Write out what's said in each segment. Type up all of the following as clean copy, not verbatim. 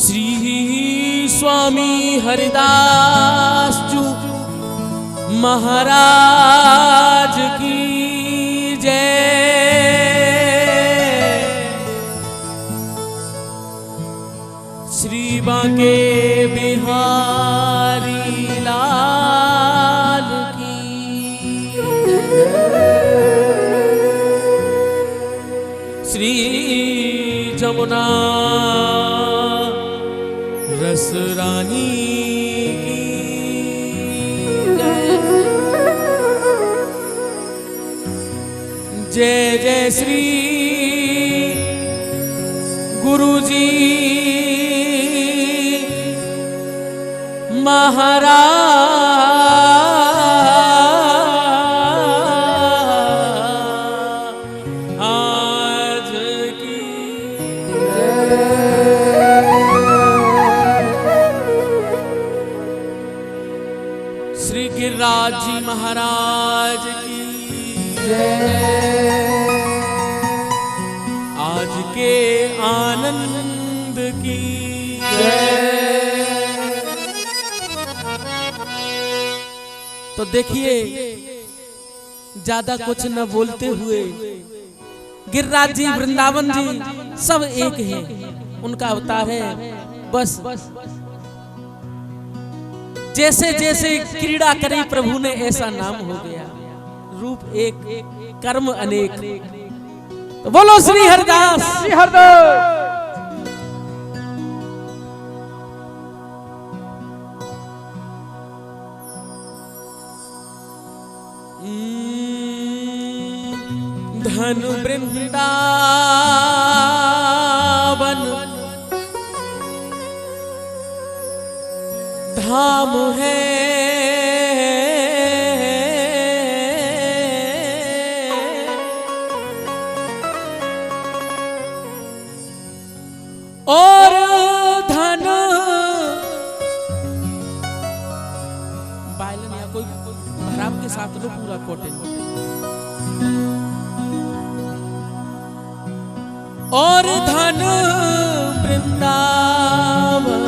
श्री स्वामी हरिदास जी महाराज की जय। श्री बांके बिहारी लाल की श्री जमुना रस रानी की जय जय श्री गुरुजी महाराज की श्री गिरिराज जी महाराज की जय। आज के आनंद की जय। तो देखिए ज्यादा कुछ न बोलते हुए गिरिराज जी वृंदावन जी सब एक हैं, उनका अवतार है। बस जैसे जैसे क्रीड़ा करी प्रभु ने ऐसा नाम हो गया। रूप एक कर्म अनेक। तो बोलो श्री हरदास। श्री हरदास। धन वृंदावन धाम है, और धन बायलन या कोई भराव के साथ लो पूरा कोटे। और धन वृंदावन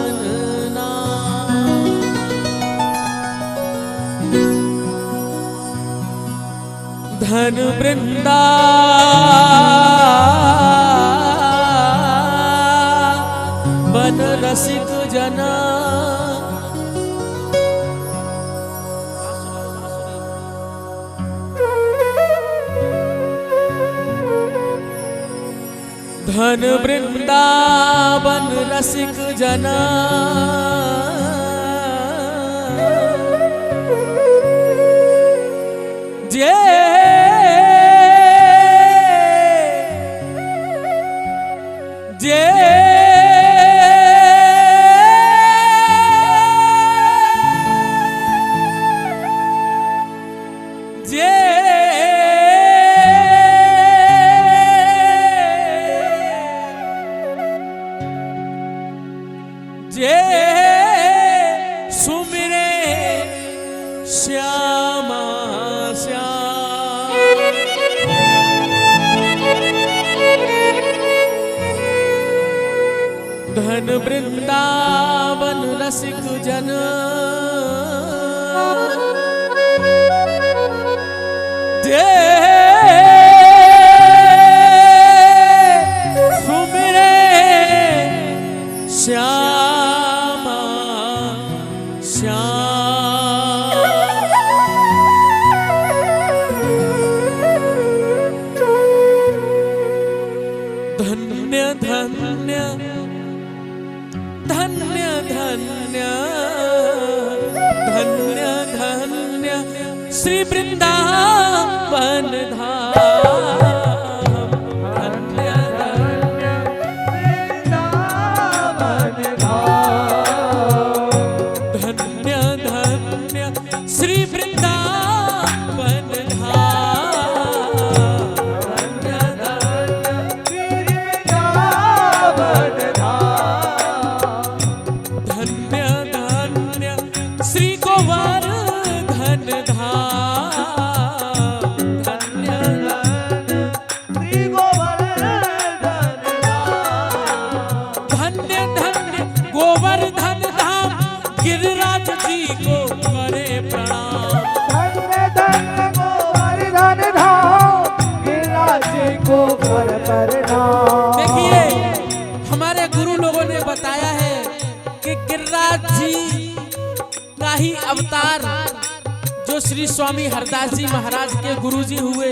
धन वृंदावन रसिक जना। धन वृंदावन रसिक जना जय सुमिरे श्यामा श्याम। धन वृंदावन रसिक जन सुमिरे श्यामा श्याम। धन्य धन्य धन्य धन्य धन्य धन्य श्री वृंदावन धाम। धन्य धन्य वृंदावन धाम। धन्य धन्य श्री वृंदावन धन धाम, धन्य श्री गोवर्धन धाम, धन्य धन्य गोवर्धन धाम, गिरिराज जी को करे प्रणाम। धन्य धन्य गोवर्धन धाम, गिरिराज जी को कर प्रणाम। देखिए हमारे गुरु लोगों ने बताया है कि गिरिराज जी का ही अवतार जो श्री स्वामी हरदास जी महाराज के गुरुजी हुए,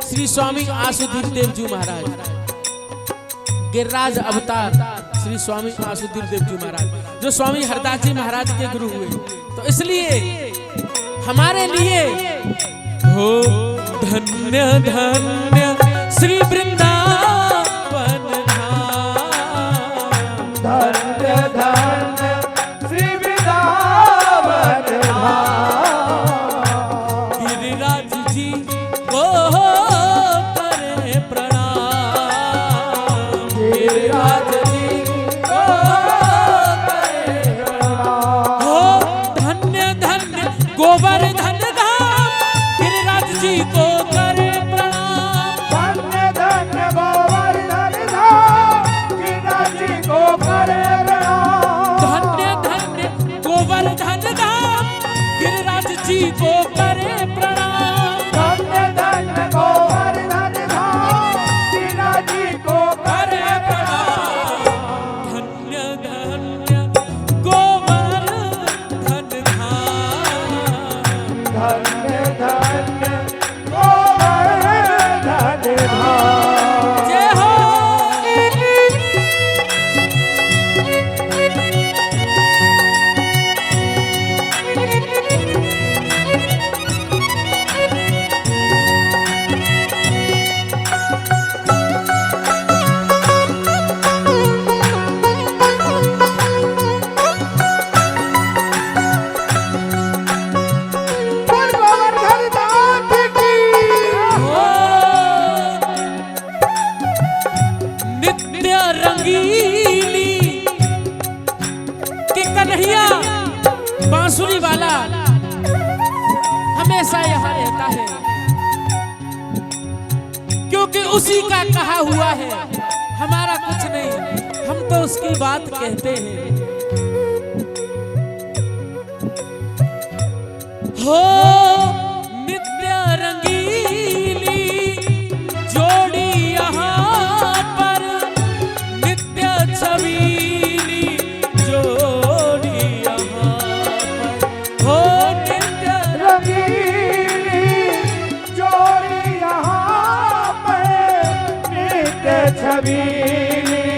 श्री स्वामी आसुधीर देव जी महाराज, गिरिराज अवतार श्री स्वामी आसुधीर देव जी महाराज जो स्वामी हरदास जी महाराज के गुरु हुए। तो इसलिए हमारे लिए हो धन्य धन्य श्री वृंदावन धाम, धन्य धन्य श्री वृंदावन धाम, गिरिराज जी को करे प्रणाम, गिरिराज जी को करे प्रणाम। हो धन्य धन्य गोवर्धन धाम, गिरिराज जी को करे प्रणाम। धन्य धन्य गोवर्धन धाम, गिरिराज जी को करे प्रणाम। धन्य धन्य गोवर्धन धाम, गिरिराज जी को करे प्रणाम। धन्य धन्य गोवर्धन धाम, गिरिराज जी को करे प्रणाम। धन्य धन्य गोवर्धन धाम, धन्य धन्य गोवर्धन धाम। जय हो। बोल गोवर्धन धाम की। नित्य रंगीली कि कन्हैया बांसुरी वाला हमेशा यहाँ रहता है, क्योंकि उसी का कहा हुआ है, हमारा कुछ नहीं, हम तो उसकी बात कहते हैं। हो नित्य रंगीली जोड़ी यहाँ पर, नित्य छबीली जोड़ी यहाँ पर। हो नित्य रंगीली जोड़ी यहाँ पर, नित्य छबीली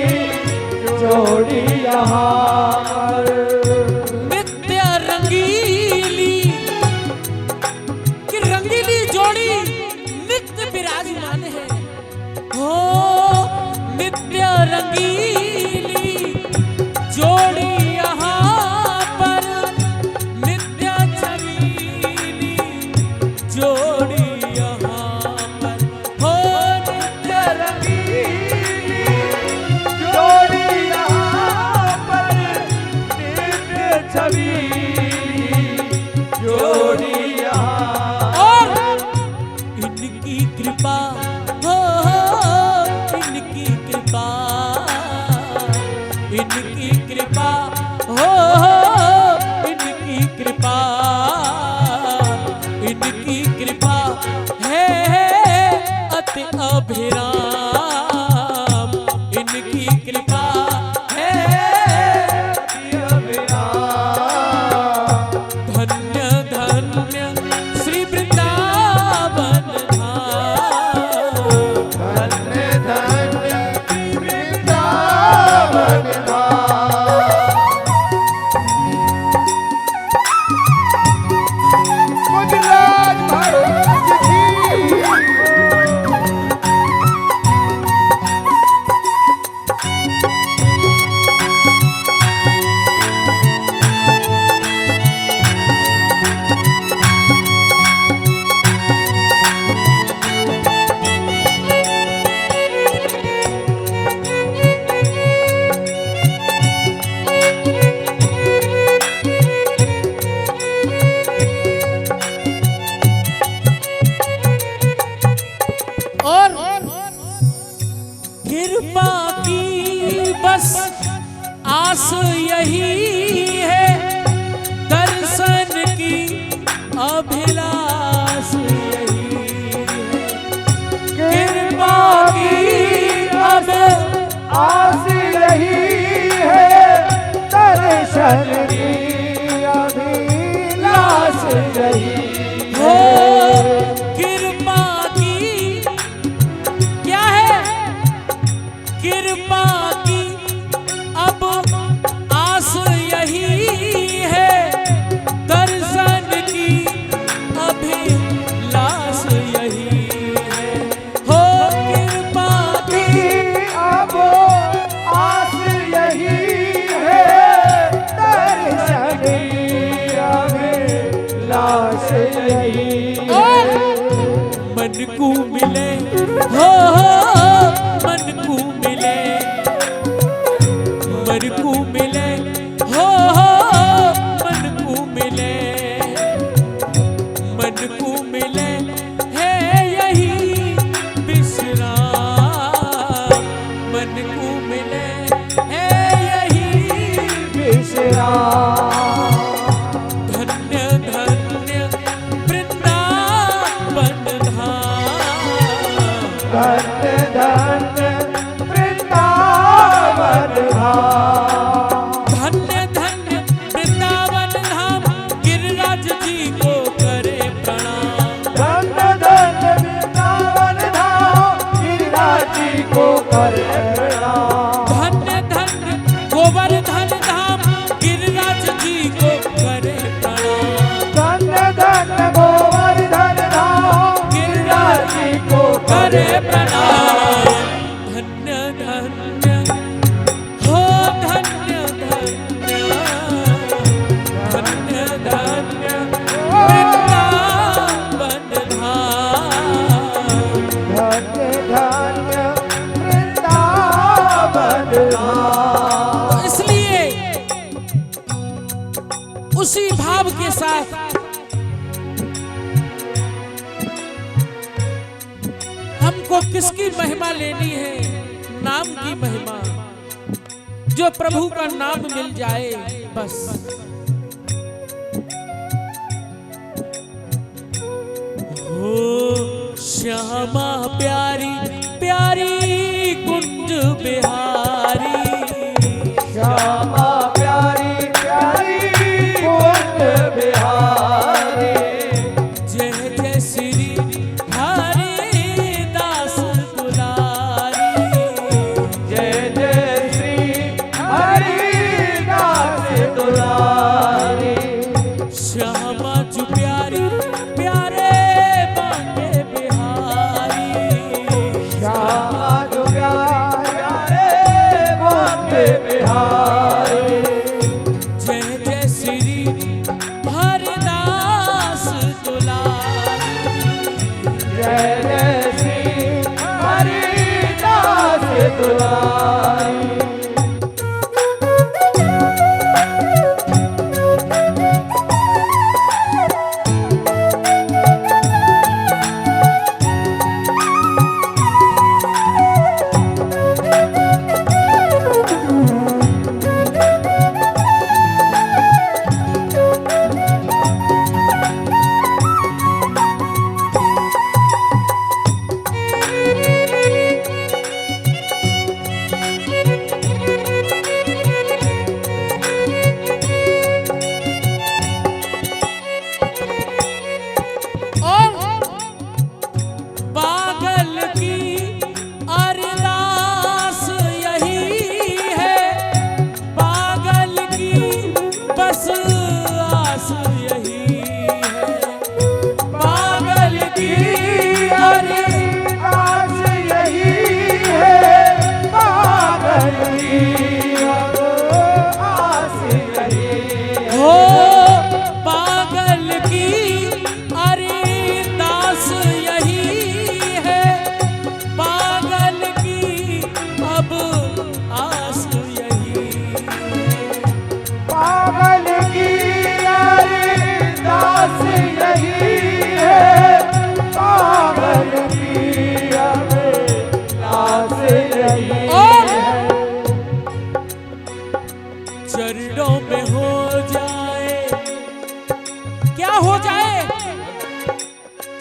जोड़ी यहाँ पर। नित्य रंगीली कि रंगीली जोड़ी नित्य विराजमान है। हो नित्य रंगीली जोड़ी यहाँ पर, नित्य छबीली जोड़ी यहाँ पर। हो नित्य रंगीली जोड़ी यहाँ पर, नित्य छबीली जोड़ी यहाँ। और इनकी कृपा हो, इनकी कृपा, इनकी कृपा हो, इनकी कृपा, इनकी कृपा है अति अभिराम, इनकी कृपा है अभिराम। दर्शन की अभिलाष यही हो कृपा की क्या है कृपा की अब आस यही है दर्शन की अभिलाष यही है हो कृपा की अब आस यही है दर्शन की अभिलाष यही मन को मिले हो मन को मिले मन को मिले हो मन को मिले मन को मिले है यही विश्राम मन को मिले है यही विश्राम धन्य धन्य वृंदावन धाम धन्य धन्य वृंदावन धाम धन्य धन्य वृंदावन धाम गिरिराज जी को करे प्रणाम धन्य धन्य वृंदावन धाम गिरिराज जी को करे प्रणाम धन्य धन्य गोवर्धन धाम गिरिराज जी को करे प्रणाम धन्य धन्य गोवर्धन धाम गिरिराज जी को करे प्रणाम धन्य धन्य हो धन्य धन्य धन्य धन्य वृंदावन धाम धन्य धन्य वृंदावन धाम इसलिए उसी भाव के साथ हमको किसकी महिमा लेनी है नाम की महिमा जो प्रभु का नाम मिल जाए बस हो श्यामा प्यारी प्यारी कुंज बिहारी श्यामा प्यारी प्यारी कुंज बिहारी जय जय श्री हरि दास दुलारी जय जय श्री हरिदास दुलारी श्यामा जो प्यारी प्यारे बांके बिहारी श्यामा जो प्यारे बांके बिहारी जय जय श्री हरिदास दुलारी जय जय श्री हरिदास दुलारी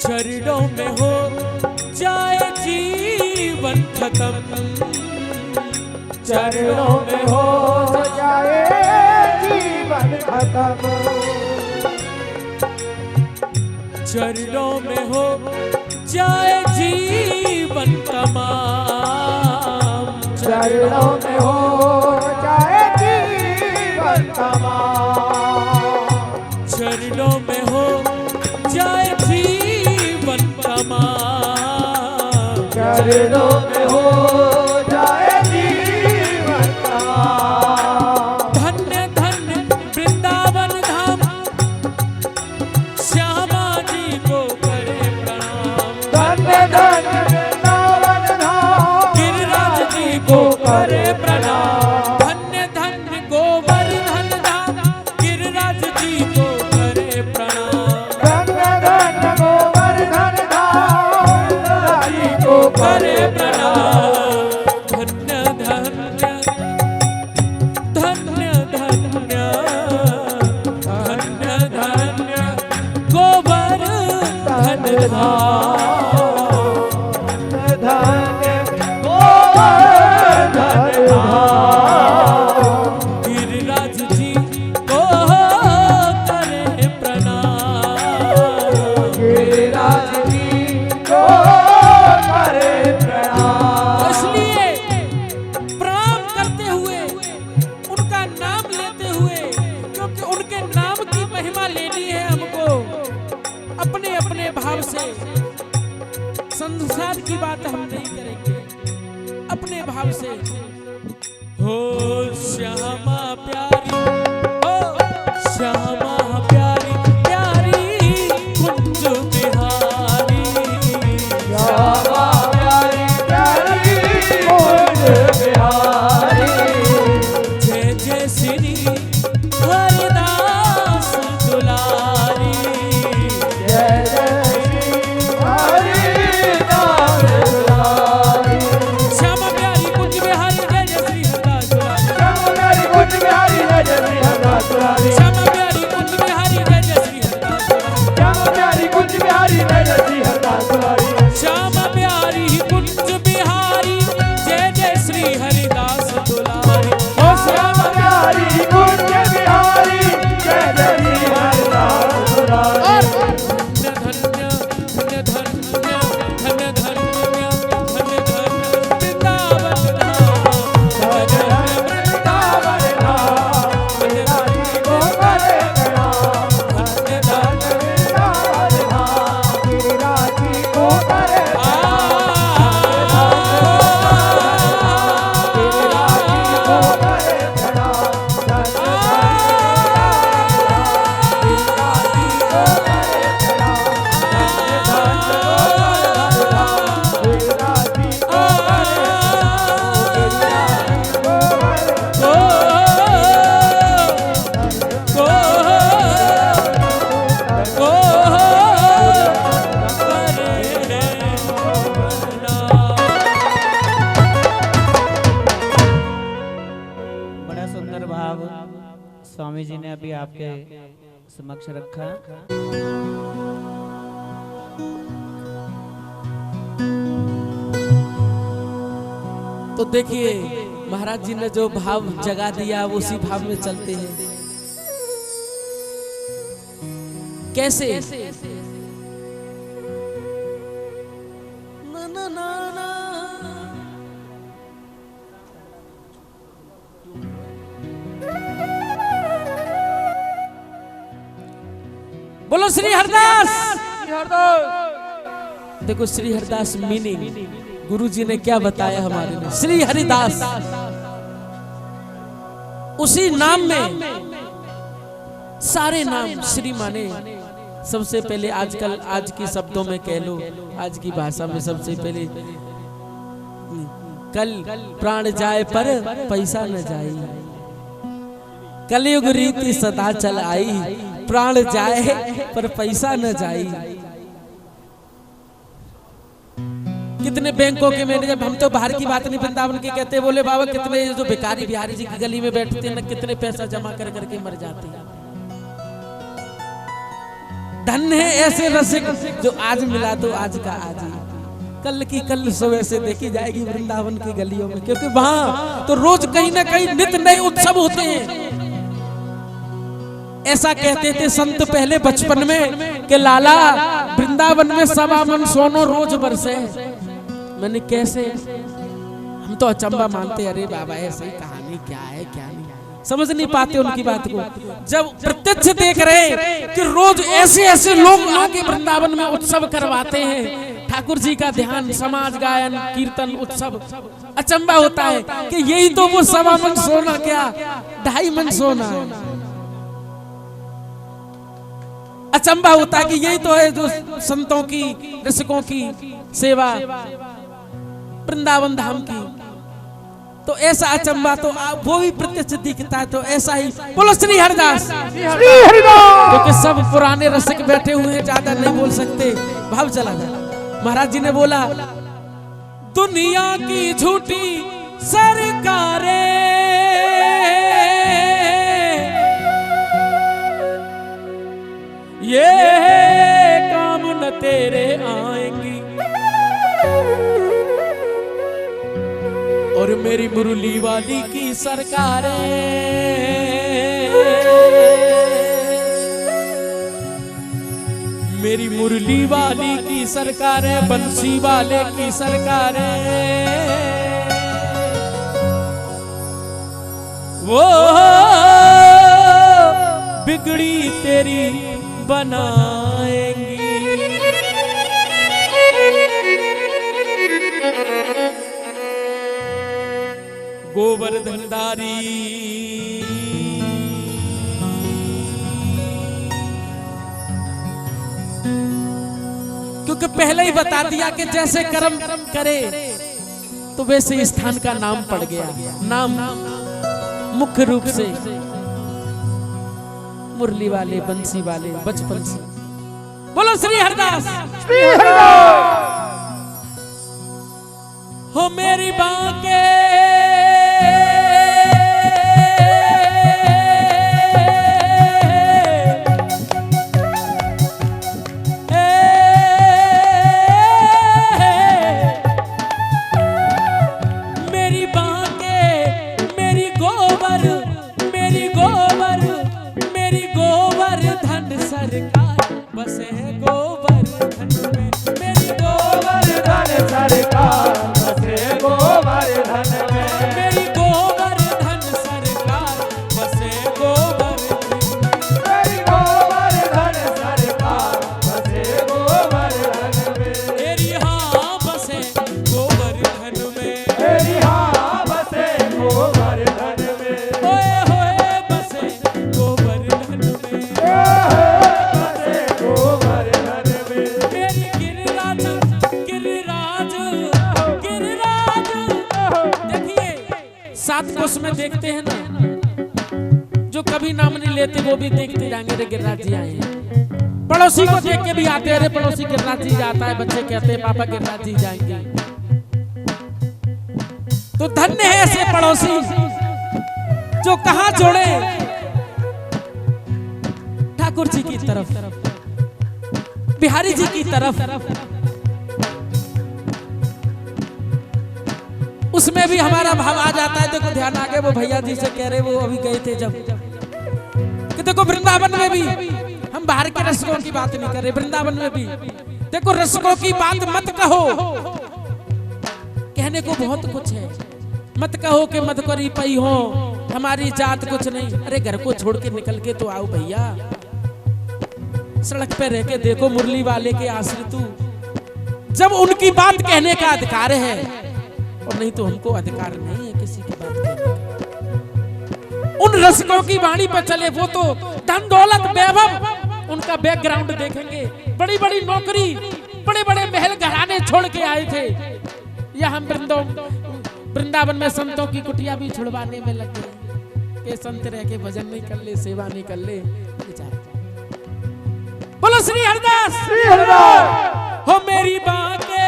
चरणों में हो जाए जीवन खत्म, चरणों में हो जाए जीवन खत्म। चरणों में हो जाए जीवन तमाम, चरणों में हो जाए जीवन तमाम, चरणों में हो जाए जीवन तमाम, चरणों में हो जाए जीवन तमाम। धन्य धन्य वृंदावन धाम, श्यामा जी को करे प्रणाम। धन्य धन्य वृंदावन धाम, गिरिराज जी को करे प्रणाम। धन्य धन्य गोवर्धन धाम, गिरिराज जी को करे प्रणाम। धन्य धन्य गोवर्धन धाम, जी को करे प्रणाम। धन्य धन्य धन्य धन्य धन्य धन्य गोवर्धन धाम, धन्य गोवर्धन धाम, गिरिराज जी को करे प्रणाम। गिरिराज जी को करे प्रणाम। इसलिए प्रणाम करते हुए, उनका नाम लेते हुए, क्योंकि उनके नाम की महिमा लेनी है हमको अपने अपने भाव से। संसार की बात हम नहीं करेंगे, अपने भाव से। हो श्यामा प्यारी, हो श्यामा प्यारी, प्यारी कुंज बिहारी। श्यामा प्यारी प्यारी कुंज बिहारी, जय जय श्री हरिदास दुलारी। जय जय श्री हरिदास दुलारी। श्यामा प्यारी कुंज बिहारी, जय जय श्री हरिदास दुलारी। श्यामा प्यारी कुंज बिहारी जय जय श्री हरिदास दुलारी। श्यामा प्यारी कुंज बिहारी, जय जय श्री हरिदास दुलारी। श्यामा प्यारी कुंज बिहारी जय जय श्री हरिदास दुलारी। श्यामा प्यारी कुंज बिहारी, जय जय श्री हरिदास दुलारी। ओ श्यामा प्यारी कुंज बिहारी जय जय श्री हरिदास दुलारी। धन्य धन्य धन्य धन्य धन्य धन्य धन्य वृंदावन धाम, धन्य धन्य वृंदावन धाम, गिरिराज जी को करे प्रणाम। धन्य धन्य वृंदावन धाम, गिरिराज जी को करे बड़ा सुंदर भाव स्वामी जी ने अभी आपके समक्ष रखा। तो देखिए महाराज जी ने जो भाव जगा दिया वो उसी भाव में चलते हैं। कैसे? ना ना ना ना। बोलो श्री हरदास। देखो श्री हरदास मीनिंग गुरु जी ने क्या बताया हमारे लिए। श्री हरिदास, उसी नाम में सारे नाम श्री माने। सबसे पहले आजकल आज की शब्दों में कह लो, आज की भाषा में सबसे पहले कल प्राण जाए पर पैसा न जाए, कलयुग रीति सदा चल आई, प्राण जाए पर पैसा न जाए। कितने बैंकों के मैनेजर, हम तो बाहर की बात नहीं वृंदावन की कहते, बोले बाबा कितने जो भिखारी बिहारी जी की गली में बैठते हैं ना, कितने पैसा जमा कर करके मर जाते हैं। धन्य है ऐसे रसिक जो आज मिला तो आज का आज ही, कल की कल सुबह से देखी जाएगी वृंदावन की गलियों में, क्योंकि वहां तो रोज कहीं ना कहीं नित्य नए उत्सव होते हैं। ऐसा कहते थे संत पहले बचपन में कि लाला वृंदावन में 1.25 मन सोनो रोज बरसे। मैंने कैसे, हम तो अचंबा मानते, अरे बाबा ऐसी कहानी क्या है क्या नहीं, समझ नहीं पाते उनकी बात को। जब प्रत्यक्ष देख रहे कि रोज ऐसे ऐसे लोग आके वृंदावन में उत्सव करवाते हैं, ठाकुर जी का ध्यान, समाज गायन, कीर्तन, उत्सव, अचंबा होता है कि यही तो वो 1.25 मन सोना, क्या 2.5 मन सोना। अचंबा होता है कि यही तो है जो संतों की, ऋषिकों की सेवा वृंदावन धाम की। तो ऐसा अचंबा तो वो भी प्रत्यक्ष दिखता है। तो ऐसा ही बोलो श्री हरिदास, क्योंकि सब पुराने रसिक बैठे हुए हैं, ज्यादा नहीं बोल सकते, भाव चला जाए। महाराज जी ने बोला, दुनिया की झूठी सरकारें ये काम न तेरे आएंगी, और मेरी मुरली वाली की सरकारें मेरी मुरली वाली की सरकारें, बंसी वाले की सरकारें वो बिगड़ी तेरी बनाएंगी। गोवर्धनधारी क्योंकि पहले ही बता दिया कि जैसे कर्म करे तो वैसे स्थान का नाम पड़ गया। नाम मुख्य रूप से मुरली वाले, बंसी वाले, बचपन से। बोलो श्री हरिदास, हो मेरी बांके में देखते हैं ना, जो कभी नाम नहीं लेते वो भी देखते जाएंगे, रे गिरिराज जी आए हैं। पड़ोसी को देख के भी आते हैं, अरे पड़ोसी गिरिराज जी जाता है, बच्चे कहते हैं पापा गिरिराज जी जाएंगे। तो धन्य है ऐसे पड़ोसी जो कहां जोड़े ठाकुर जी की तरफ, बिहारी जी की तरफ। उसमें भी हमारा भाव आ जाता है। देखो ध्यान आगे वो भैया जी से कह रहे, वो अभी गए थे जब, कि देखो वृंदावन में भी, हम बाहर के रसिकों की बात नहीं कर रहे, वृंदावन में भी देखो रसिकों की बात मत कहो, कहने को बहुत कुछ है। मत कहो कि मत करी पई हो, हमारी जात कुछ नहीं। अरे घर को छोड़ के निकल के तो आओ भैया, सड़क पे रह के देखो मुरली वाले के आश्रित, जब उनकी बात कहने का अधिकार है, और नहीं तो हमको अधिकार नहीं है किसी की बात करने का। उन रसिकों की वाणी पर चले, वो तो धन दौलत वैभव, उनका बैकग्राउंड देखेंगे, बड़ी बड़ी नौकरी, बड़े बड़े महल घराने छोड़ के आए थे। या हम वृंदावन में संतों की कुटिया भी छुड़वाने में लगे कि संत रह के भजन नहीं कर ले, सेवा नहीं कर ले। बोलो श्री हरिदास, श्री हरिदास। हो मेरी बातें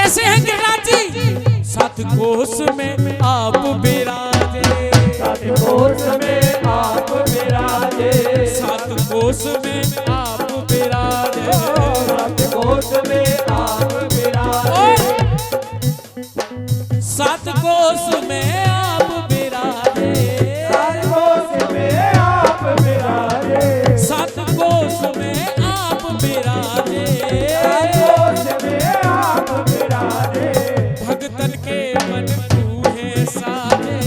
कैसे हैं गिरिराज जी? सात कोस में आप विराजे, सात कोस में आप विराजे, सात कोस में आप विराजे, सात कोस में आप विराजे, सात कोस में आप विराजे, सात कोस में आप विराजे, सात कोस में आप विराजे, सात कोस में आप विराजे, भगतन के मन तूहे साजे,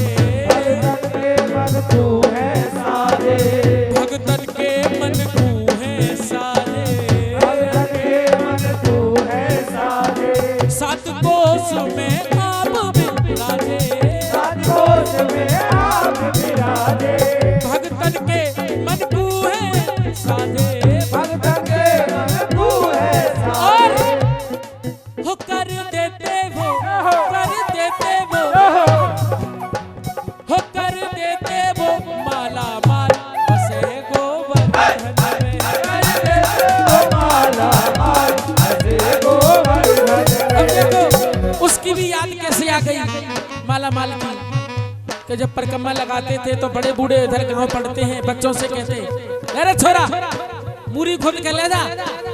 भगतन के मन तू है साजे, भगतन के मन तूहे साजे, भगतन के मन तू है साजे, सात कोस में आप विराजे, सात कोस में आप विराजे, भगतन के मन तूहे साजे, भगतन के मन तू है और साजे, हो कर देते वो, कर देते वो, हो कर देते वो माला माल बसे गोवर्धन में। माला माल ऐसे गोवर्धन अब देखो उसकी भी याद कैसे आ गई माला माल की, कि जब परिक्रमा लगाते थे तो बड़े बूढ़े इधर गांव पढ़ते हैं, बच्चों से कहते अरे छोरा मूरी खोद के ले जा,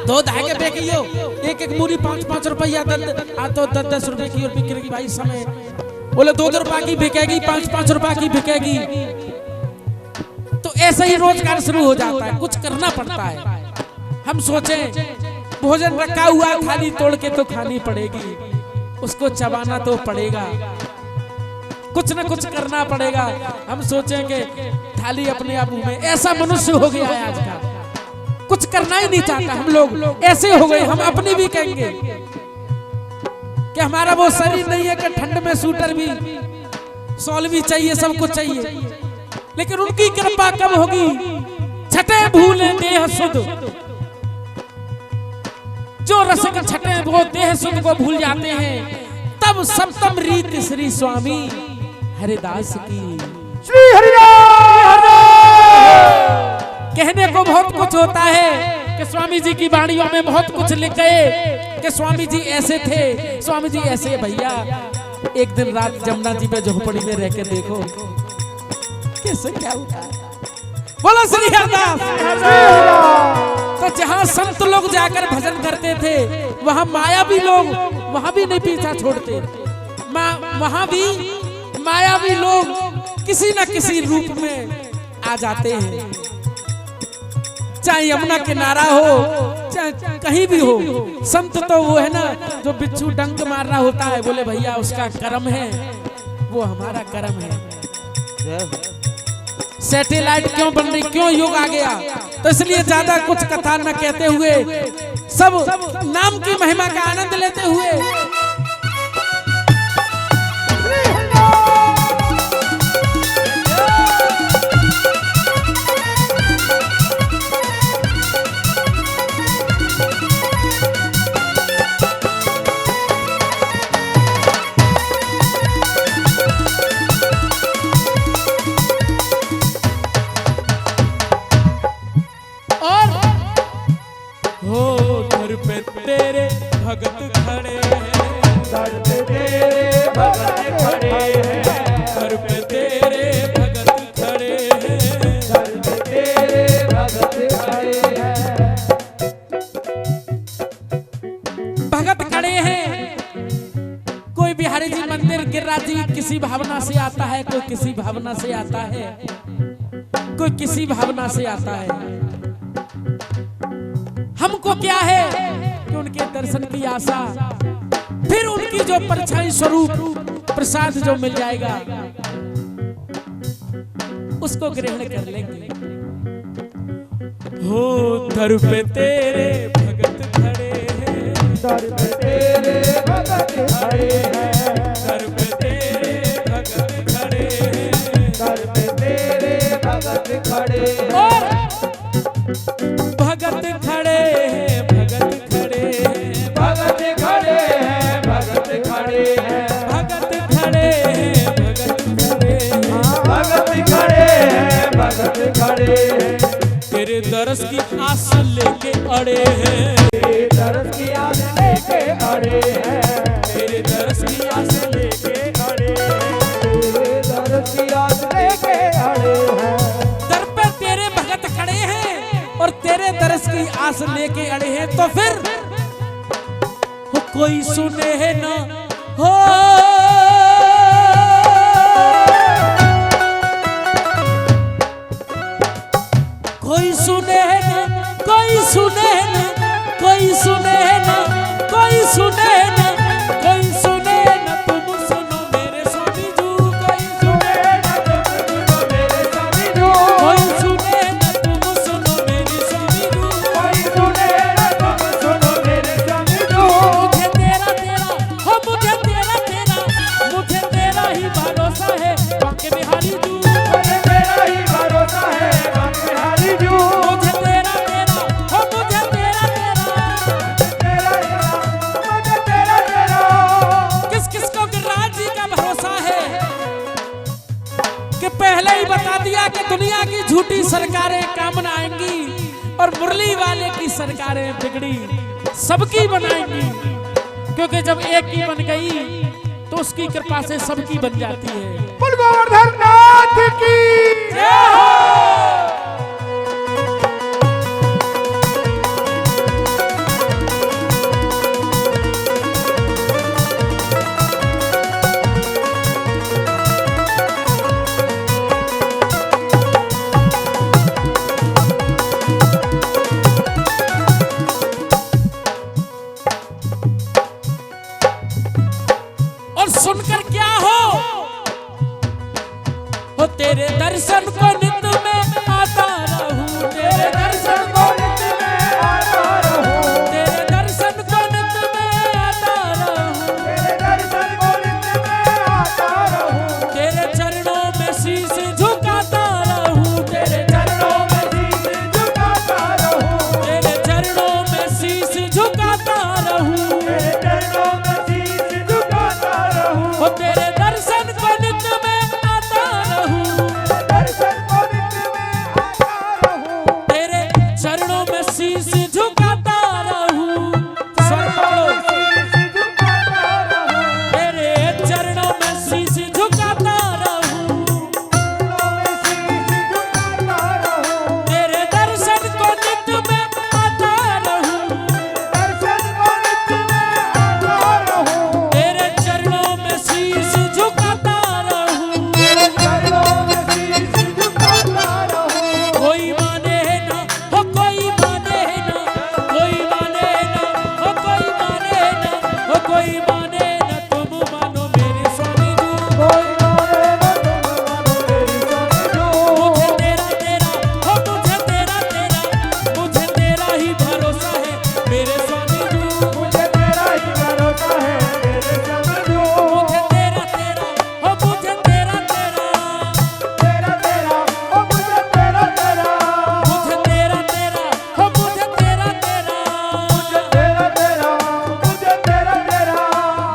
दो धागे बेकियो, एक एक मूरी 5-5 रुपया आ तो 10-10 रुपए की और बिकेगी भाई समय, बोले 2-2 रुपए की बिकेगी, 5-5 रुपए की बिकेगी। तो ऐसा ही रोजगार शुरू हो जाता है, कुछ करना पड़ता है। हम सोचें भोजन रखा हुआ है, थाली तोड़ के तो खानी पड़ेगी, उसको चबाना तो पड़ेगा, कुछ न कुछ करना पड़ेगा। हम सोचेंगे थाली अपने आप में, ऐसा मनुष्य हो गया है आज का, कुछ करना ही नहीं चाहता। हम लोग ऐसे हो गए, हम अपनी भी कहेंगे कि हमारा वो शरीर नहीं है कि ठंड में स्वेटर भी, शॉल भी चाहिए, सब कुछ चाहिए, लेकिन उनकी कृपा कब होगी? छठे भूले देह सुध, जो रसिक छठे वो देह सुध को भूल जाते हैं, तब सप्तम रीत श्री स्वामी हरिदास की। श्री हरिदास कहने को बहुत कुछ होता है कि स्वामी जी की वाणियों में बहुत कुछ लिख गए कि स्वामी जी ऐसे थे, स्वामी जी ऐसे। भैया एक दिन रात जमुना जी पे झोपड़ी में रह के देखो कैसे क्या होता है। बोलो श्री हरिदास। तो जहाँ संत लोग जाकर भजन करते थे, वहाँ मायावी लोग वहाँ भी नहीं पीछा छोड़ते, वहाँ भी मायावी लोग किसी न किसी रूप में आ जाते हैं, चाहे यमुना किनारा हो चाहे कहीं भी हो। संत तो वो है ना जो बिच्छू डंक मार रहा होता है, बोले भैया उसका कर्म है, वो हमारा कर्म है। सैटेलाइट क्यों बन रही, क्यों युग आ गया? तो इसलिए ज्यादा कुछ कथा न कहते हुए, सब नाम की महिमा का आनंद लेते हुए तेरे भगत खड़े हैं, दर पे तेरे भगत खड़े हैं, घर पे तेरे भगत खड़े हैं, दर पे तेरे भगत खड़े हैं, भगत खड़े हैं। कोई बिहारी जी मंदिर गिरिराज जी किसी भावना से आता है, कोई किसी भावना से आता है, कोई किसी भावना से आता है। हमको क्या है कि उनके दर्शन की आशा, फिर उनकी जो परछाई स्वरूप प्रसाद जो मिल जाएगा उसको ग्रहण कर लेंगे। हो दर पे तेरे भगत खड़े हैं, दर पे तेरे भगत खड़े हैं, दर पे तेरे भगत खड़े हैं, दर पे तेरे भगत खड़े हैं, और भगत खड़े हैं, भगत खड़े हैं, भगत खड़े हैं, भगत खड़े हैं, भगत खड़े हैं, भगत खड़े हैं, भगत खड़े हैं, भगत खड़े हैं, तेरे दरस की आस लेके अड़े हैं, तेरे दर्श की आस लेके अड़े हैं, हैं तो फिर हो कोई सुने ना हो, कोई सुने ना, कोई सुने ना, कोई सुने ना, कोई सुने ना, कोई सुने ना, तुम सुनो मेरे स्वामी जी, कोई सुने ना, तुम सुनो मेरे स्वामी जी, कोई सुने ना, तुम सुनो मेरे स्वामी जी, कोई सुने ना, तुम सुनो मेरे स्वामी जी। मुझे तेरा तेरा हो, मुझे तेरा तेरा, मुझे तेरा ही भरोसा है बांके बिहारी जी, मुझे तेरा ही भरोसा है बांके बिहारी जी। मुझे तेरा तेरा हो, मुझे तेरा तेरा, मुझे तेरा तेरा। किस किस को गिरिराज जी का भरोसा है कि पहले ही बता दिया कि दुनिया की झूठी सरकारें काम न आएंगी और मुरली वाले की सरकारें बिगड़ी सबकी बनाएंगी, क्योंकि जब एक की बन गई तो उसकी कृपा से सबकी बन जाती है। बोल गोवर्धन नाथ की जय हो। और सुनकर क्या हो तेरे दर्शन को नित में आता रहूं, तेरे दर्शन को नित में आता रहूं, तेरे दर्शन को नित में आता रहूं, तेरे दर्शन को नित में आता रहूं, तेरे चरणों में शीश झुकाता रहूं, तेरे चरणों में शीश झुकाता रहूं, तेरे चरणों में शीश झुकाता रहूं, तेरे चरणों में शीश झुकाता रहूं, हो तेरे दर्शन को नित में आता रहूं, दर्शन को नित में आता रहूं, तेरे चरणों में शीश झुकाता रहूं। स्वर पकड़ो। शीश झुकाता रहूं, तेरे चरणों में शीश झुकाता रहूं, चरणों में शीश झुकाता रहूं, तेरे दर्शन को नित में आता रहूं, दर्शन को नित में आता रहूं, तेरे चरणों में शीश झुकाता रहूं। तेरे चरणों में शीश झुकाता रहूं, कोई माने ना हो, कोई माने ना, कोई माने ना हो, कोई माने ना हो, कोई माने ना, तुम मानो मेरे स्वामी जी, कोई माने ना, तुम मानो मेरी स्वामी जी। मुझे तेरा तेरा हो, मुझे तेरा तेरा, मुझे तेरा ही भरोसा है मेरे स्वामी जी, मुझे तेरा ही भरोसा है मेरे स्वामी जी। मुझे तेरा तेरा हो, मुझे तेरा तेरा, तेरा तेरा ओ मुझे तेरा तेरा, मुझे तेरा तेरा हो, मुझे तेरा तेरा, तेरा तेरा मुझे तेरा तेरा,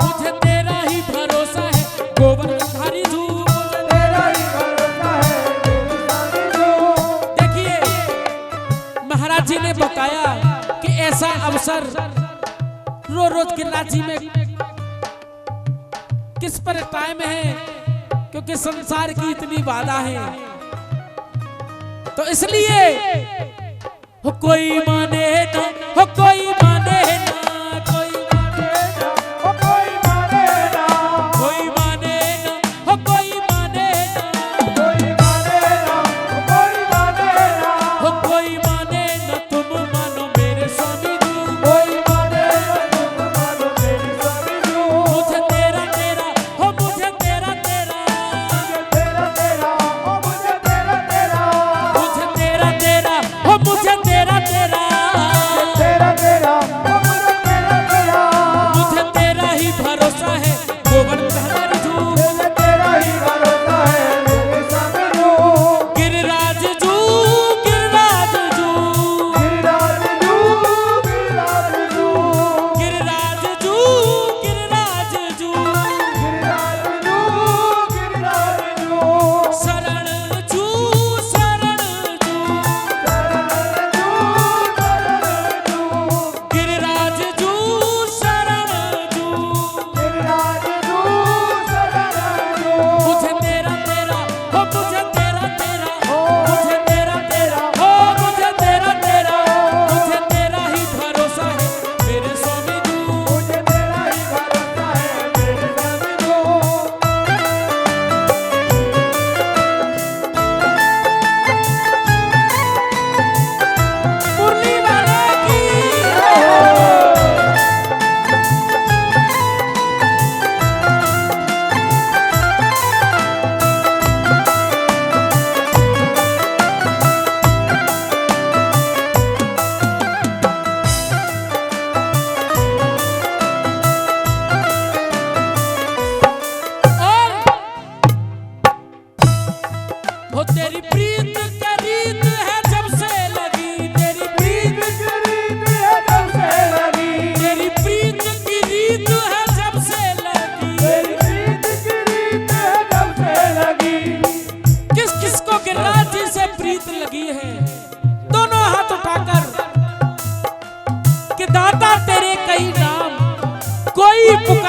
मुझे तेरा ही भरोसा है गोवर्धनधारी जी, मुझे तेरा ही भरोसा है मेरे स्वामी जी। देखिए महाराज जी ने बताया कि ऐसा अवसर रोज रोज गिरिराज जी में किस पर टाइम है, क्योंकि संसार की इतनी बाधा है, तो इसलिए हो कोई माने ना हो, कोई माने ना, कोई माने ना, ओ कोई माने ना, कोई माने ना हो, कोई माने ना, कोई माने ना, कोई माने ना, हो कोई माने ना, तुम मानो मेरे स्वामी जी, कोई माने ना, तुम मानो मेरी स्वामी जी। मुझे तेरा तेरा हो, मुझे तेरा तेरा, तेरा तेरा ओ मुझे तेरा तेरा, मुझे तेरा तेरा हो, मुझे तेरा तेरा, तेरा तेरा ओ मुझे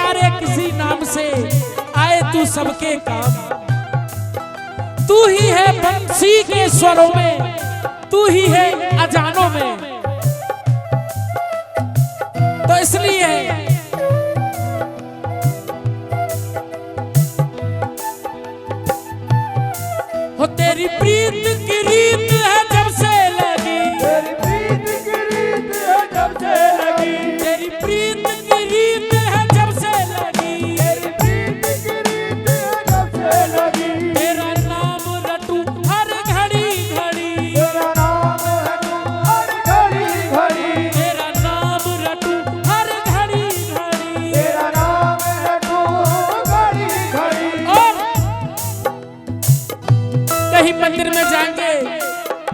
पुकारे किसी नाम से, आए तू सबके काम। तू ही है बंसी के स्वरों में, तू ही है अजानों में। तो इसलिए हो तेरी प्रीत की रीत है जब से लगी, तेरी प्रीत की रीत है जब से लगी, तेरी प्रीत की रीत है जब से लगी, तेरी प्रीत की रीत है जब से लगी। तेरा नाम रटू हर घड़ी घड़ी, तेरा नाम रटूं हर घड़ी घड़ी, तेरा नाम रटू हर घड़ी घड़ी। तेरा नाम रटूं घड़ी घड़ी। और कहीं मंदिर में जाएंगे,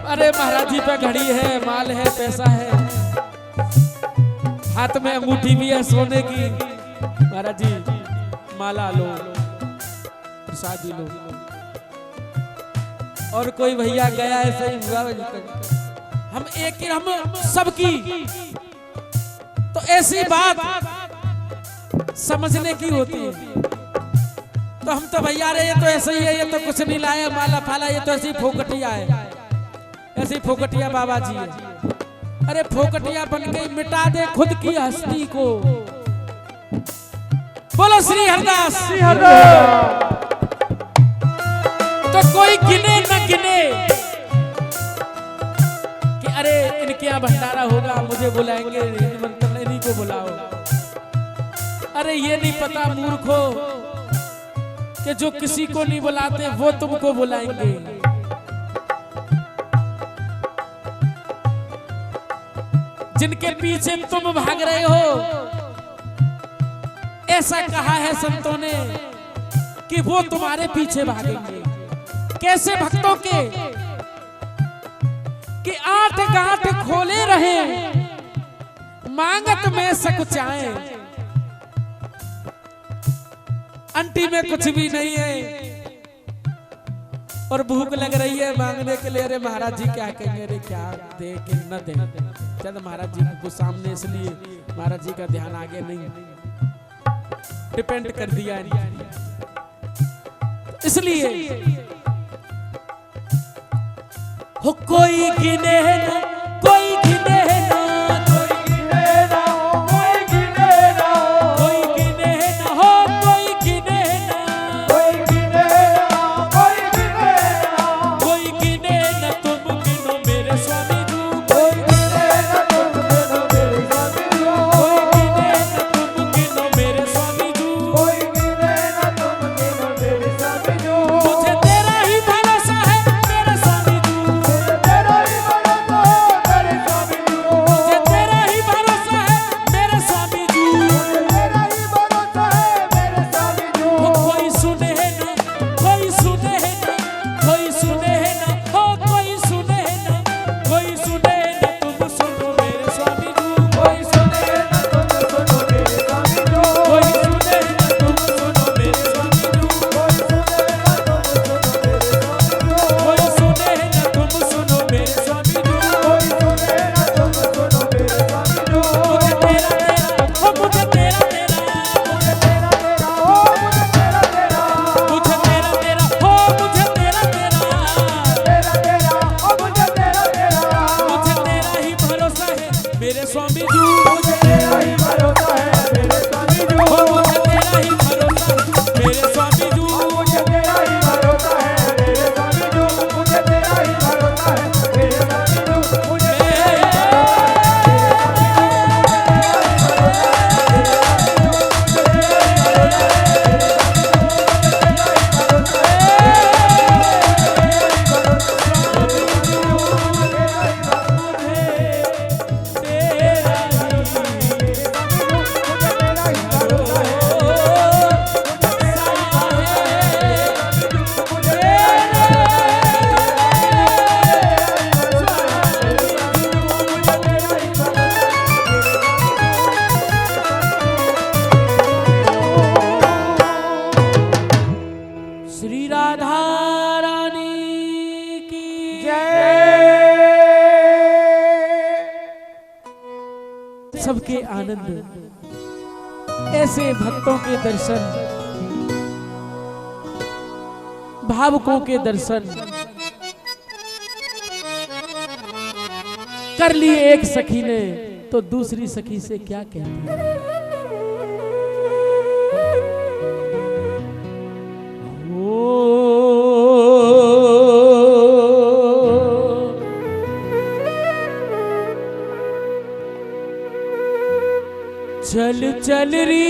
अरे महाराज जी पे घड़ी है, माल है, पैसा है, हाथ में अंगूठी भी है सोने की। महाराज जी माला लो, प्रसादी लो। और कोई भैया गया ऐसे ही हुआ, हम एक ही, हम सबकी। तो ऐसी बात समझने की होती है। तो हम तो भैया रे, ये तो ऐसे ही है, ये तो कुछ नहीं लाया माला फाला, ये तो ऐसे ही फोकटिया है, ऐसे ही फोकटिया बाबा जी है। अरे फोकटिया बन गई, मिटा दे खुद की हस्ती को। बोलो श्री हरदास। श्री हरदास। तो कोई गिने न गिने कि अरे इनके यहाँ भंडारा होगा, मुझे बुलाएंगे, इन्हीं को बुलाओ। अरे ये नहीं पता मूर्खो कि जो किसी को नहीं बुलाते वो तुमको बुलाएंगे। जिनके पीछे तुम भाग रहे हो, ऐसा कहा है संतों ने कि वो तुम्हारे पीछे भागेंगे। कैसे भक्तों के कि 8 गांठ खोले रहे, मांगत में सकुचाए। अंटी में कुछ भी नहीं है और भूख लग रही है मांगने के लिए। अरे महाराज जी क्या कहेंगे, अरे क्या दे कि न दे। चल महाराज जी को सामने, इसलिए महाराज जी का ध्यान आगे नहीं, डिपेंड कर दिया नहीं। इसलिए हो कोई गिने ना, कोई गिने ना, कोई गिने ना हो, कोई गिने ना हो, कोई गिने ना हो, कोई गिने ना, कोई गिने ना, कोई गिने ना, कोई गिने ना तुम गिनो मेरे स्वामी जी, कोई गिने ना तुम गिनो मेरे स्वामी जी, कोई गिने ना तुम गिनो मेरे स्वामी जी। कोई गिने ना तुम गिनो मेरे स्वामी जी। मुझे तेरा ही भरोसा है मेरे स्वामी जी, मुझे तेरा ही भरोसा है मेरे स्वामी जी, मुझे तेरा ही भरोसा है मेरे स्वामी जी। मुझे तेरा ही भरोसा है मेरे स्वामी जी। हो कोई सुने ना, कोई सुने ना, कोई सुने ना, हो कोई सुने ना, कोई सुने ना तुम सुनो मेरे स्वामी जी, कोई सुने ना तुम सुनो मेरे स्वामी जी, कोई सुने ना तुम सुनो मेरे स्वामी जी, कोई सुने ना तुम सुनो मेरे स्वामी जी, कोई सुने ना तुम सुनो मेरे स्वामी जी। कोई सुने ना तुम सुनो मेरे स्वामी जी। मुझे तेरा तेरा, मुझे तेरा तेरा, हो मुझे तेरा तेरा, तेरा तेरा, मुझे ओ मुझे तेरा तेरा, तेरा ही भरोसा है मेरे स्वामी जी, मुझे तेरा ही भरोसा है मेरे स्वामी जी, हो मुझे तेरा ही भरोसा मेरे स्वामी जी। मुझे तेरा ही भरोसा है मेरे स्वामी जी, मुझे तेरा ही भरोसा है मेरे स्वामी जी, मुझे श्री राधा रानी की जय। सबके आनंद ऐसे भक्तों के दर्शन, भावुकों के दर्शन कर लिए एक सखी ने, तो दूसरी सखी से क्या कहती है? चल चल री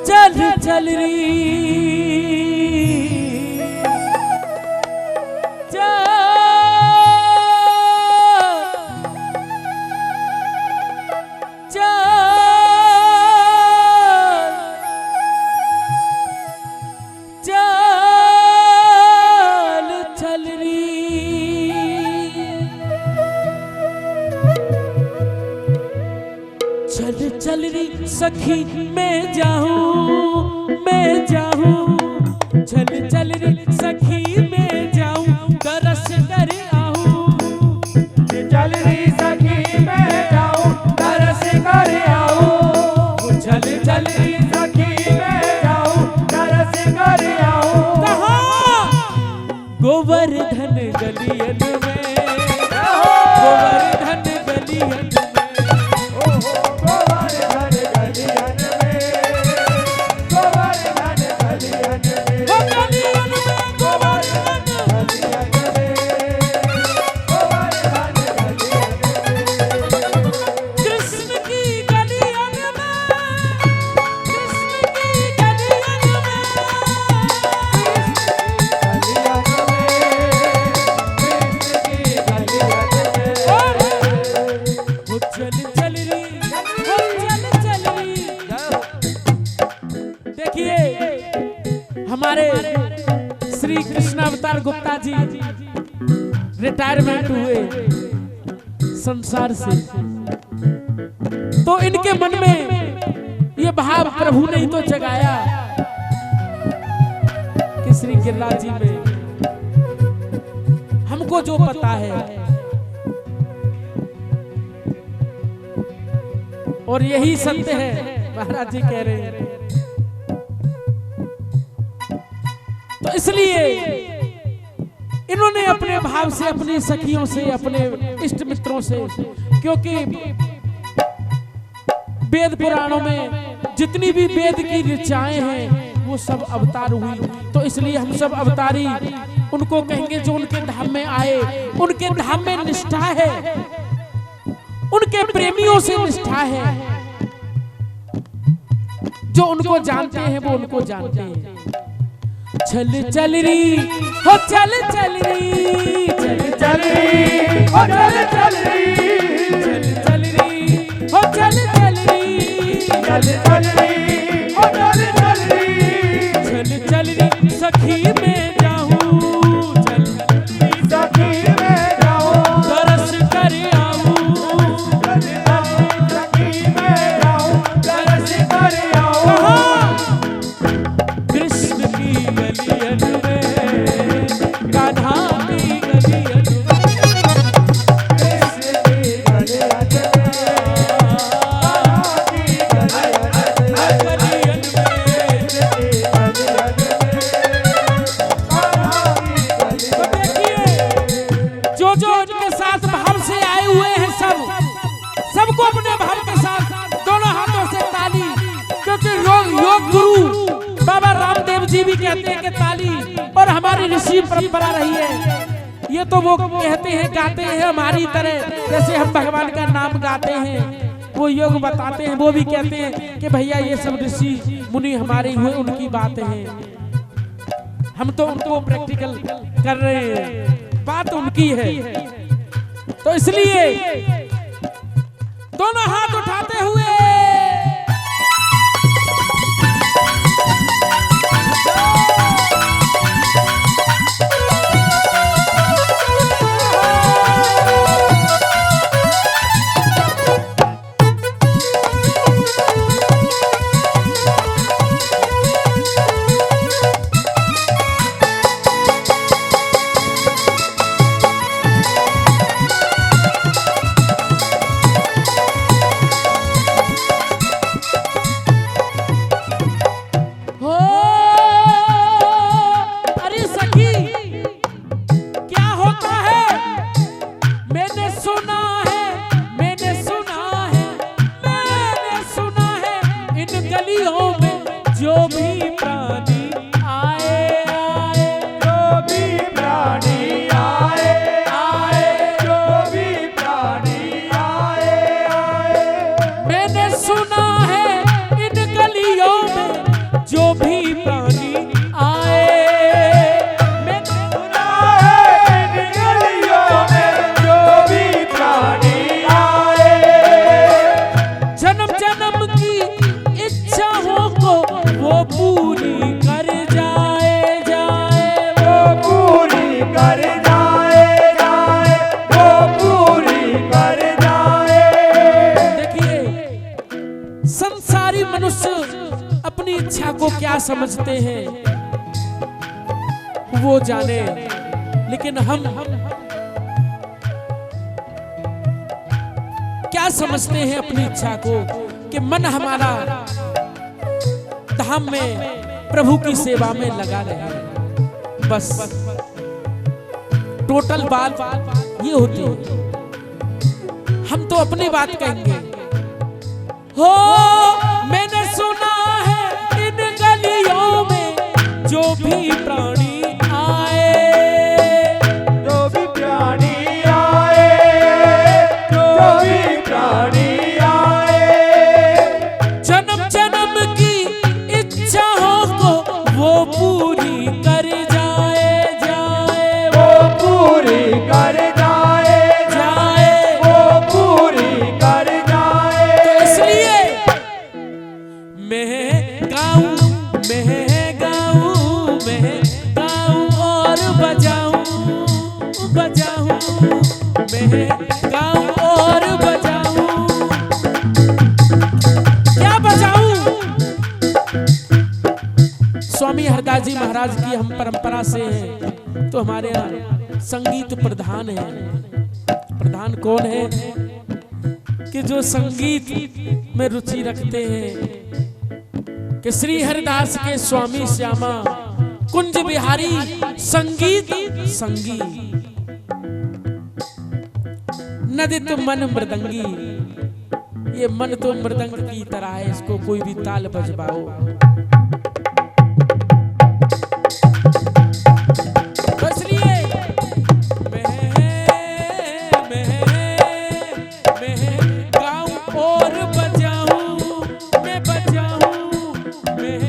चल चल री, चल चल री, चल चल री सखी मैं जाऊं, मैं जाऊं, चल चल री सखी मैं जाऊं, तरस कर आऊं, चल री सखी मैं जाऊं, तरस कर आऊं, चल चल री सखी मैं जाऊं, तरस कर आऊं। कहाँ गोवर्धन गलियन में, गोवर्धन गलियन में, हमारे श्री कृष्ण अवतार गुप्ता जी रिटायरमेंट हुए संसार से, तो इनके मन में ये भाव प्रभु ने ही तो जगाया कि श्री गिरिराज जी में हमको जो पता है और यही सत्य है, महाराज जी कह रहे हैं। तो इसलिए इन्होंने अपने भाव से, अपनी सखियों से, अपने इष्ट मित्रों से, क्योंकि वेद पुराणों में जितनी भी वेद की ऋचाएं हैं वो सब अवतार हुई, तो इसलिए हम सब अवतारी उनको कहेंगे जो उनके धाम में आए। उनके धाम में निष्ठा है, उनके प्रेमियों से निष्ठा है, जो उनको जानते हैं वो उनको जानते हैं। चल चल री हो, चल चल री, चल चल री हो, चल चल री, चल चल री हो, चल चल री, चल चल री हो, चल चल री, चल चल री सखी मैं जाऊं, चल सखी मैं जाऊं, तरस कर आऊं, चल चल सखी मैं जाऊं, तरस कर आऊं। कृष्ण की गलियन में, राधा की गलियन में, कृष्ण की गलियन में, राधा की गलियन में, गलियन में। तो देखिए जो इनके साथ भाव से आए हुए हैं सबको अपने भाव के साथ दोनों हाथों से ताली, क्योंकि योग गुरु बाबा रामदेव जी भी कहते हैं कि ताली, और हमारी ऋषि परंपरा रही है। ये तो वो कहते हैं, गाते हैं हमारी तरह, जैसे हम भगवान का नाम गाते हैं, वो योग बताते हैं, वो भी कहते हैं कि भैया ये सब ऋषि मुनि हमारे हुए, उनकी बातें हैं, हम तो उनको प्रैक्टिकल कर रहे हैं, बात उनकी है। तो इसलिए दोनों हाथ उठाते हुए गलियों में जो भी प्राणी आए आए, जो भी प्राणी आए आए, जो भी प्राणी आए आए। मैंने सुना है इन गलियों में जो भी प्राणी आए, मैंने सुना है इन गलियों में जो भी प्राणी आए। जन्म जन्म की इच्छाओं को वो पूरी कर जाए जाए, वो पूरी कर जाए जाए, वो पूरी कर जाए। देखिए संसारी मनुष्य अपनी इच्छा को क्या समझते हैं वो जाने, लेकिन हम क्या समझते हैं अपनी इच्छा को कि मन हमारा धाम में प्रभु की सेवा में लगा रहे, बस टोटल बात ये होती है। हम तो अपनी बात कहेंगे, हो मैंने सुना है इन गलियों में जो भी प्राणी आए, जो भी प्राणी आए, जो भी प्राणी आए। जन्म जन्म की इच्छाओं को वो पूरी कर जाए जाए, वो पूरी कर जाए जाए। वो पूरी कर जाए। तो इसलिए मैं गाऊं और बजाऊं बजाऊं, मैं गाऊं और बजाऊं। क्या बजाऊं? स्वामी हरदास जी महाराज की हम परंपरा से हैं, तो हमारे यहाँ संगीत प्रधान है। प्रधान कौन है? कि जो संगीत में रुचि रखते हैं, कि श्री हरिदास के स्वामी श्यामा कुंज बिहारी संगीत संगीत, नदित मन मृदंगी। ये मन तो मृदंग की तरह है, इसको कोई भी ताल बजवाओ। इसलिए मैं गाऊं और बजाऊं, मैं बजाऊं, मैं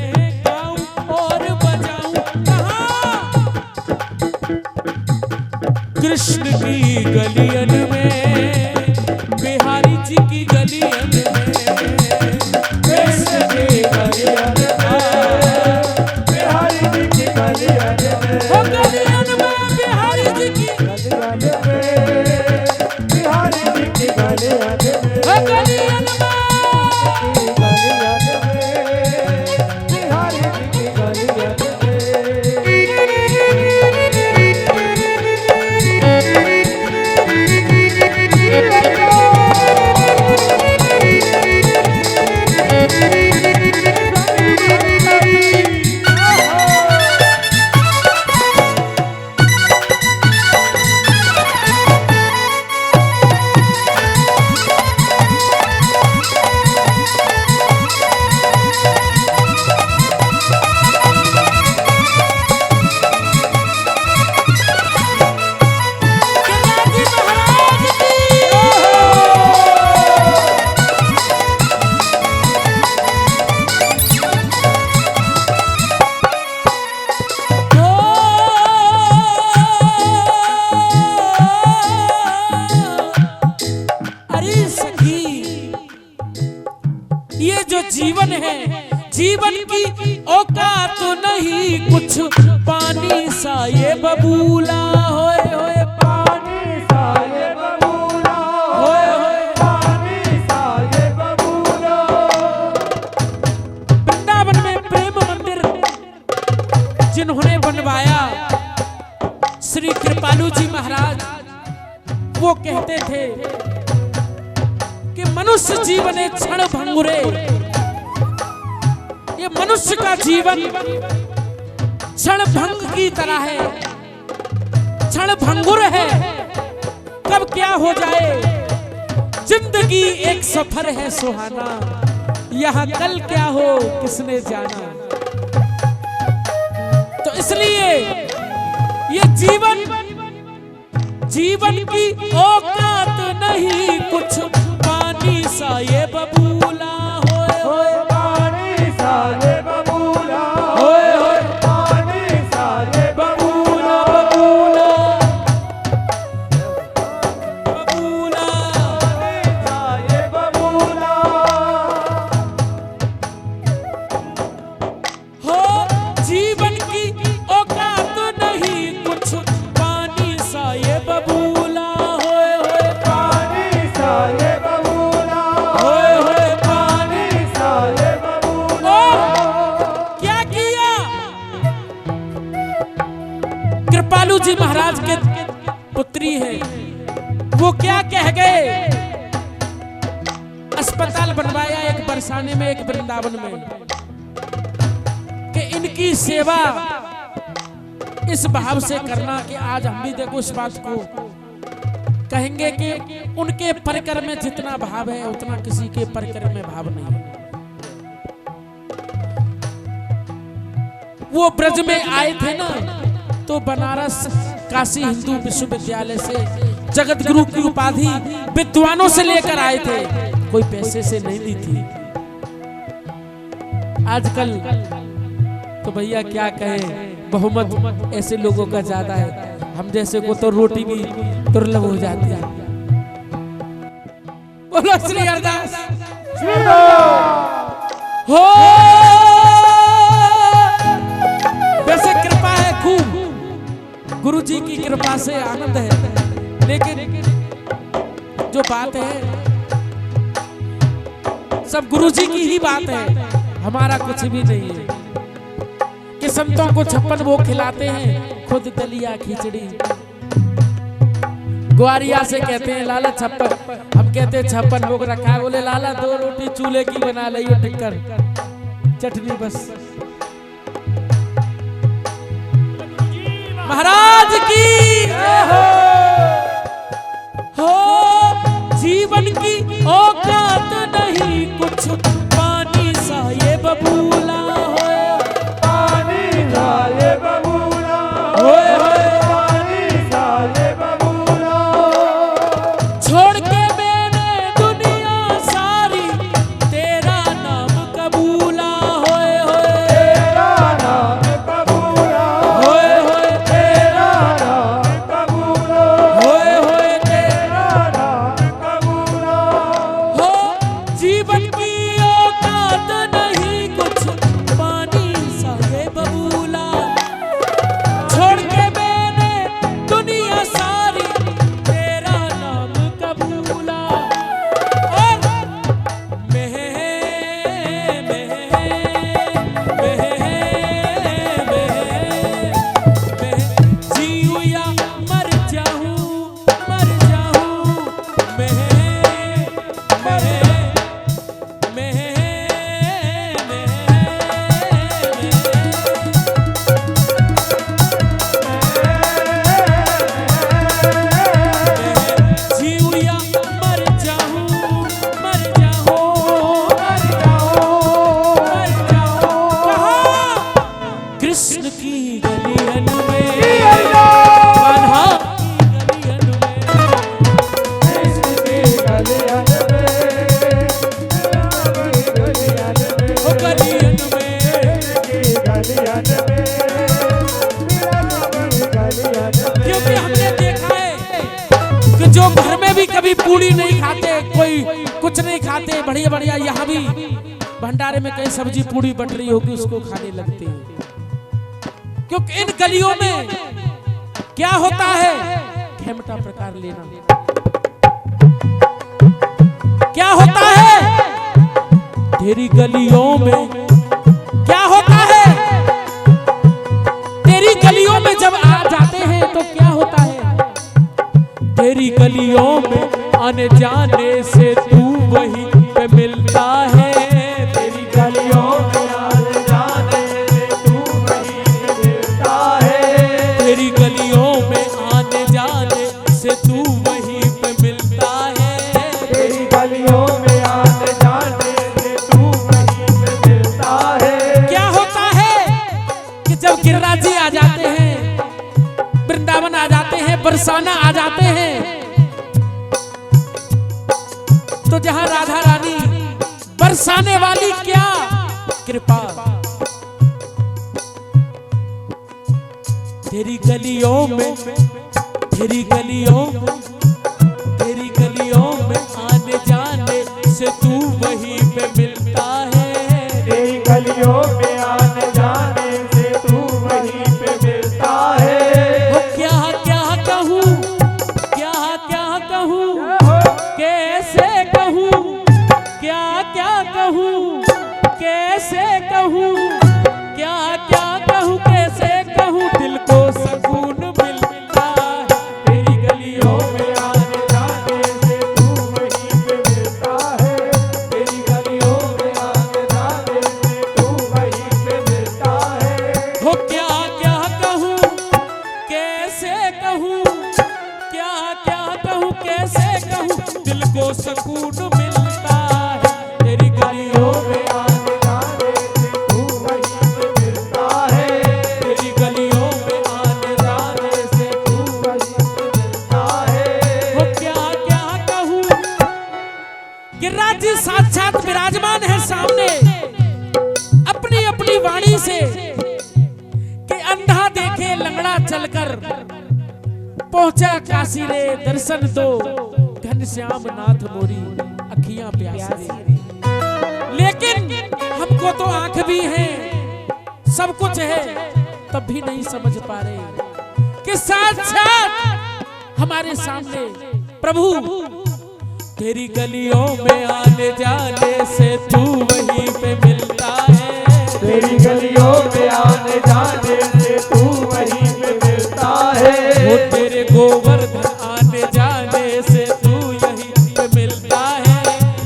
गाऊं और बजाऊं। कहाँ? कृष्ण की गलियन में, बिहारी जी की गलियन में, कृष्ण की गलियन में, बिहारी जी की गलियन में, हो गलियन में बिहारी जी की, गलियन में, बिहारी जी की गलियन में, हो गलियन में। गलियन में, बिहारी जी की गलियन में। जीवन है, जीवन की औकात नहीं कुछ पानी सा ये बबूला, होए होए पानी सा ये बबूला, होए होए पानी सा ये बबूला। वृंदावन में प्रेम मंदिर जिन्होंने बनवाया श्री कृपालू जी महाराज, वो कहते थे कि मनुष्य जीवन एक क्षण भंगुरे, ये मनुष्य का जीवन क्षण भंग की तरह है, क्षण भंगुर है, कब क्या हो जाए। जिंदगी एक सफर है सुहाना, यहाँ कल क्या हो किसने जाना। तो इसलिए ये जीवन की औकात नहीं, कुछ पानी सा ये बबूला होए पानी सा ये बबूला, होए होए पानी सा ये बबूला, बबूला बबूला पानी सा ये बबूला। हो जीवन की औकात नहीं, कुछ पानी सा ये बबूला होए होए पानी सा ये बबूला, होए होए पानी सा ये बबूला। क्या किया कृपालु जी महाराज के पुत्री है, वो क्या कह गए। अस्पताल बनवाया एक बरसाने में, एक वृंदावन में, कि इनकी सेवा इस भाव से करना कि आज हम भी देखो इस बात को कहेंगे कि उनके परिकर में जितना भाव है उतना किसी के परिकर में भाव नहीं है। वो ब्रज में आए थे ना, तो बनारस काशी हिंदू विश्वविद्यालय से जगत गुरु की उपाधि विद्वानों से लेकर आए थे, कोई पैसे से नहीं दी थी। आजकल तो भैया क्या कहें, बहुमत ऐसे लोगों का ज्यादा है, हम जैसे को तो रोटी भी दुर्लभ हो जाती है। बोलो श्री हरदास हो। वैसे कृपा है खूब, गुरु जी की कृपा से आनंद है, लेकिन जो बात है सब गुरु जी की ही बात है, हमारा कुछ भी नहीं है। कि संतों को 56 भोग खिलाते हैं, खुद दलिया खिचड़ी। ग्वारिया से कहते हैं लाला 56, हम कहते हैं 56 भोग रखा है, बोले लाला 2 रोटी चूल्हे की बना लियो, टिक्कर चटनी बस। महाराज की हो। जीवन की औकात नहीं, कुछ पानी सा ये बबूला ये बबूला, होए होए पानी सा ये बबूला। छोड़ के मैंने दुनिया सारी, तेरा नाम कबूला होए होए, तेरा नाम कबूला, होए होए तेरा नाम कबूला, होए होए तेरा नाम कबूला। हो। जीवन की औकात नहीं, कुछ पानी सा ये बबूला। छोड़ के मैंने दुनिया सारी, तेरा नाम कबूला। और जीऊं या मर जाऊं, मर जाऊं जीऊं या मर जाऊं, मर जाऊं, मर जाऊं, मर जाऊं। कहाँ कृष्ण की गलियन में, कान्हा की गलियन में, कृष्ण की गलियन में, गलियन में, ओ गलियन में, की गलियन में, गलियन में। क्योंकि हमने देखा है कि जो घर में भी कभी पूड़ी नहीं खाते, कोई कुछ नहीं खाते, बढ़िया बढ़िया यहाँ भी भंडारे में कहीं सब्जी पूड़ी बट रही होगी, उसको खाने लगते हैं। क्योंकि इन गलियों में क्या होता है, खेमटा प्रकार लेना। क्या होता है तेरी गलियों में, क्या होता है तेरी गलियों में जब आ जाते हैं तो क्या होता है, तेरी गलियों में आने जाने से तू वहीं पे मिलता है। तेरी गलियों में आने जाने से तू वहीं मिलता है, तेरी गलियों में आने जाने से तू वहीं पे मिलता है। तेरी गलियों में आने जाने से तू बरसाना आ जाते हैं तो जहां राधा रानी बरसाने वाली क्या कृपा। तेरी गलियों में तेरी गलियों में तेरी गलियों में आने जाने से तू वहीं पे मिलता है। तेरी गलियों में आने जाने से तू वहीं पे मिलता है। वो क्या क्या कहूँ क्या क्या कहूँ कैसे कहूँ क्या क्या कहूँ कैसे कहूँ क्या क्या कहूँ कैसे कहूँ दिल को सुकून मिलता है। तेरी गलियों में आने जाने से तू वहीं पे मिलता है। तेरी गलियों में आने जाने से तू वहीं पे मिलता है। हो क्या क्या कहूँ कैसे कहूँ क्या क्या कहूँ कैसे कहूँ दिल को सुकून मिलता है। तेरी गलियों में आने जाने से तू वहीं पे मिलता है। तेरी गलियों में आने जाने से तू वहीं पे मिलता है। हो क्या क्या कहूँ। गिरिराज जी साक्षात विराजमान है सामने अपनी अपनी वाणी से कि अंधा देखे लंगड़ा चलकर पहुंचा काशी रे दर्शन दो घनश्याम नाथ मोरी अखियां प्यासी रे। लेकिन हमको तो आंख भी है सब कुछ है तब भी नहीं समझ पा रहे कि साक्षात हमारे सामने प्रभु तेरी गलियों में आने जाने से तू वहीं पे मिलता है। तेरी गलियों में आने जाने से तू वहीं पे मिलता है। वो तेरे गोवर्धन आने जाने से तू यहीं पे मिलता है।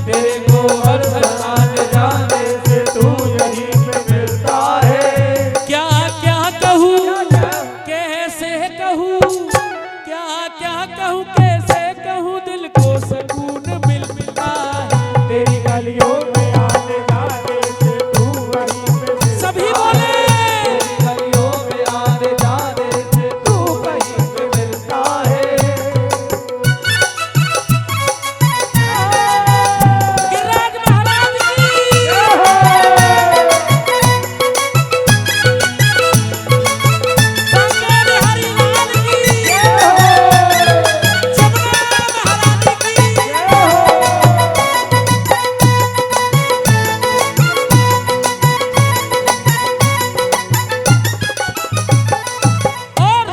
तेरे गोवर्धन आने जाने से तू यहीं पे मिलता है। क्या क्या कहूँ कैसे कहूँ क्या क्या कहूँ कैसे कहूँ दिल को सुकून मिलता है। तेरी गलियों में आने जाने से तू वहीं पे मिलता सभी है। बोले तेरी गलियों में आने जाने से तू वहीं पे मिलता है। गिरिराज महाराज की शंकर हरिलाल की जमुना महारानी की और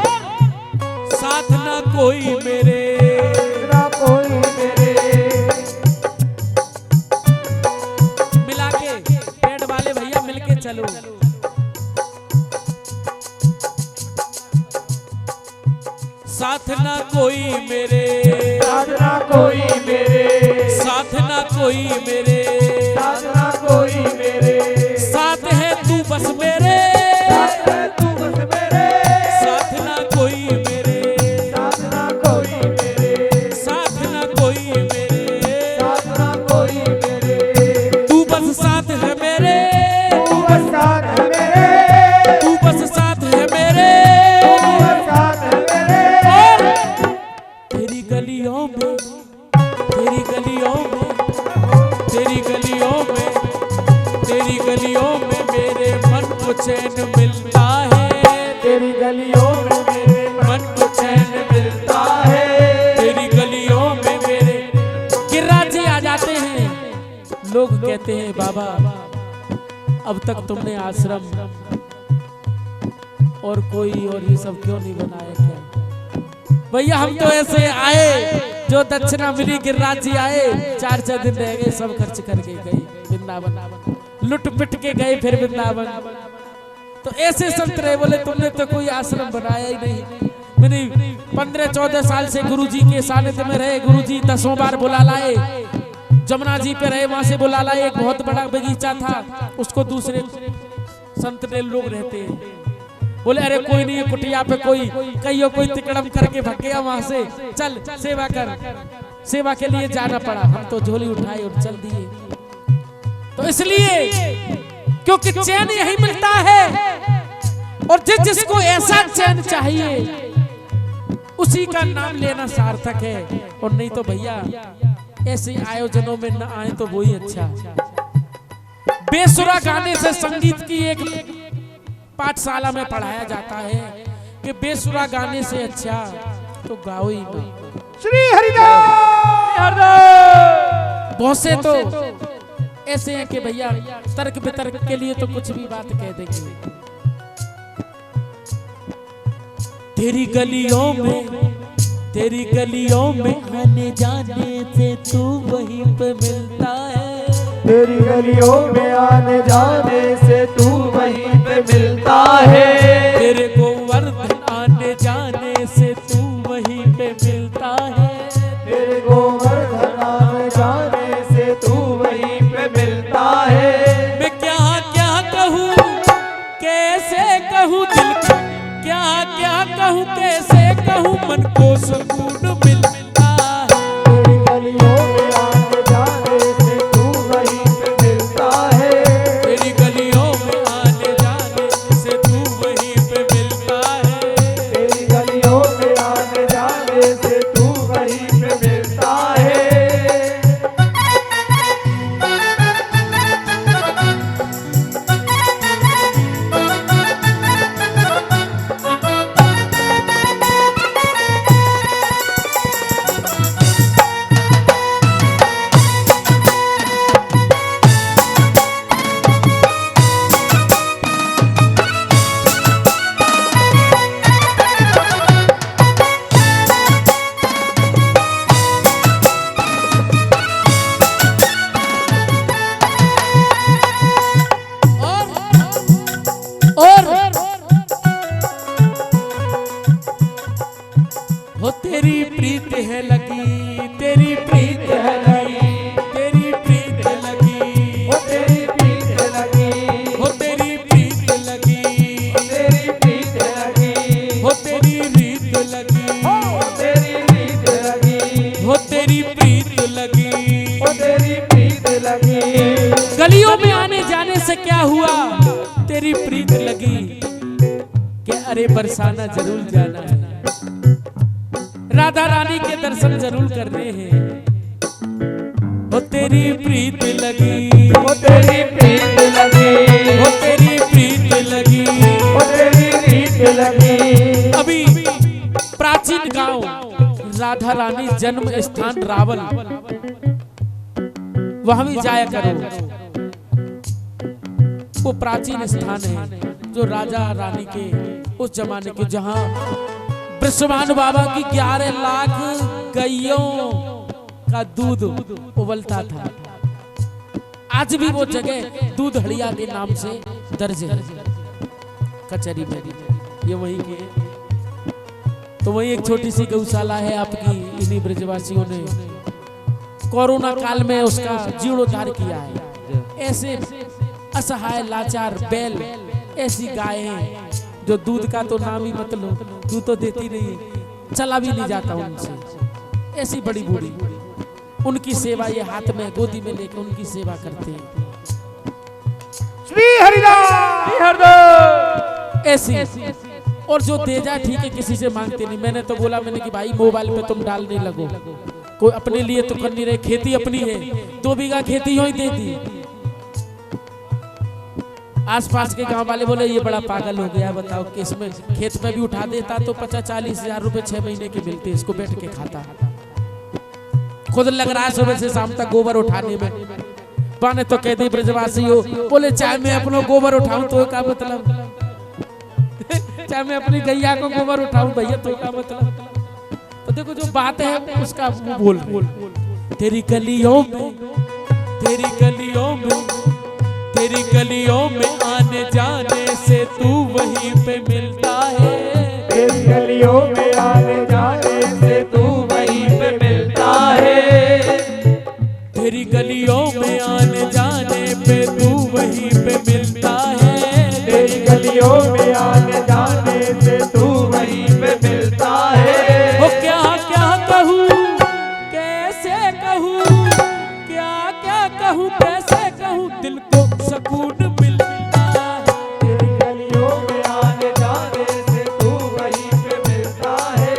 साथ ना कोई मेरे ना कोई मेरे मिला के पेड़ वाले भैया मिलके चलो। साथ ना कोई मेरे साधना कोई मेरे साथ ना कोई मेरे साधना कोई मेरे साथ है तू बस मेरे साथ है तू बस मेरे साथ ना कोई मेरे साधना कोई मेरे साथ ना कोई मेरे साधना कोई मेरे तू बस साथ है मेरे तू बस साथ है मेरे तू बस साथ है मेरे तू बस साथ है मेरे और तेरी गलियों में तेरी गलियों में तेरी गलियों में तेरी गलियों में मेरे मन को चैन मिलता है। तेरी गलियों में मेरे मन को चैन मिलता है। तेरी गलियों में मेरे गिरिराज जी आ जाते हैं। लोग कहते हैं बाबा अब तक तुमने आश्रम और कोई और ये सब क्यों नहीं बनाया क्या। भैया हम तो ऐसे आए जो दक्षिणा मिली गिरिराज जी आए 4-6 दिन रह गए सब खर्च करके गए वृंदावन लुट पिट के गए फिर वृंदावन। तो ऐसे संत रहे बोले तुमने तो कोई आश्रम बनाया ही नहीं। मैंने 15-14 साल से गुरुजी के सानिध्य में रहे। गुरुजी 10वां बार बुला लाए जमुना जी पे रहे वहां से बुला लाए। एक बहुत बड़ा बगीचा था उसको दूसरे संत ने लोग रहते हैं बोले अरे कोई नहीं है कुटिया पे कोई कहियो कोई तिकड़म करके भाग गया वहां से चल सेवा कर। सेवा के लिए जाना पड़ा। हम तो झोली उठाए और चल दिए। तो इसलिए क्योंकि चैन यही मिलता है और जिसको ऐसा चैन चाहिए उसी का नाम लेना सार्थक है। और नहीं तो भैया ऐसे आयोजनों में न आए तो वही अच्छा। बेसुरा गाने से संगीत की एक पाठशाला में पढ़ाया जाता है कि बेसुरा गाने से अच्छा तो गाओ ही ना। श्री हरिदास। बहुत से तो ऐसे हैं कि भैया तर्क वितर्क के लिए तो कुछ भी बात कह देंगे। तेरी गलियों में आने जाने से तू वहीं पे मिलता है। तेरी गलियों में आने जाने से तू वहीं पे मिलता है। तेरे गोवर्धन आने जाने से तू वहीं पे मिलता है। तेरे गोवर्धन आने जाने से तू वहीं पे मिलता है। मैं क्या क्या कहूँ कैसे कहूँ दिल को, क्या क्या कहूँ कैसे कहूँ मन को सुकून मिलता है। तेरी गलियों में आने जाने से तू वहीं पे मिलता है। तेरी गलियों में आने जाने से तू वहीं पे मिलता है। तेरी गलियों में आने जाने से तू वहीं पे मिलता है। और हो तेरी प्रीत है लगी, तेरी प्रीत है लगी, तेरी प्रीत लगी, वो तेरी प्रीत लगी, हो तेरी प्रीत लगी, तेरी प्रीत लगी, हो तेरी रीत लगी, वो तेरी प्रीत लगी, हो तेरी प्रीत लगी। वो तेरी प्रीत लगी। गलियों में आने जाने से क्या हुआ, तेरी प्रीत लगी कि अरे बरसाना जरूर जाना है, राधा रानी के दर्शन जरूर करने हैं। वो तेरी प्रीत लगी, वो तेरी प्रीत लगी, वो तेरी प्रीत लगी। वो तेरी प्रीत लगी। अभी प्राचीन गांव राधा रानी जन्म स्थान रावल, वहां भी जाया करो। वो प्राचीन स्थान है जो राजा रानी के उस जमाने के, जहां बृषभानु बाबा की 11 लाख गायों का दूध उबलता था। आज भी वो जगह दूध हड़िया के नाम से दर्ज है कचहरी में, ये वहीं के। तो वहीं एक छोटी सी गौशाला है आपकी, इन्हीं ब्रजवासियों ने कोरोना काल में उसका जीर्णोद्धार किया है। ऐसे असहाय लाचार बैल, ऐसी गायें जो दूध का तो नाम ही मतलब, दूध तो देती नहीं, चला भी नहीं जाता उनसे। ऐसी बड़ी बूढ़ी, उनकी सेवा ये हाथ में गोदी में लेकर उनकी सेवा करते हैं। श्री हरिदास। ऐसी और जो दे जाए ठीक है, किसी से मांगते नहीं। मैंने तो बोला, मैंने कि भाई मोबाइल पे तुम डालने लगो, कोई अपने लिए तो कर नहीं रहे, खेती अपनी है, 2 बीघा खेती हो ही दे दी। आसपास के गांव वाले बोले ये बड़ा पागल हो गया, बताओ कि इसमें खेत में भी उठा देता तो 50-40 हजार रुपए 6 महीने के मिलते, इसको बैठ के खाता। खुद लग रहा है सुबह से शाम तक गोबर उठाने में। बाने तो कहते ब्रजवासी हो, बोले चाहे मैं अपना गोबर उठाऊं तो क्या मतलब, चाहे मैं अपनी गैया को गोबर उठाऊं भैया तो क्या मतलब। तो देखो जो बात है उसका बोल। तेरी गलियों में, तेरी गलियों में, तेरी गलियों में आने जाने से तू वहीं पे मिलता है। तेरी गलियों में आने जाने से तू वहीं पे मिलता है। तेरी गलियों में आने जाने पे तू वहीं पे मिलता है। तेरी गलियों में आने जाने से तू वहीं पे मिलता है। वो क्या क्या कहूँ कैसे कहूँ, क्या क्या कहूँ कैसे कहूँ, दिल को सुकून मिलता है। तेरी गलियों में आने जाने से तू वहीं पे मिलता है।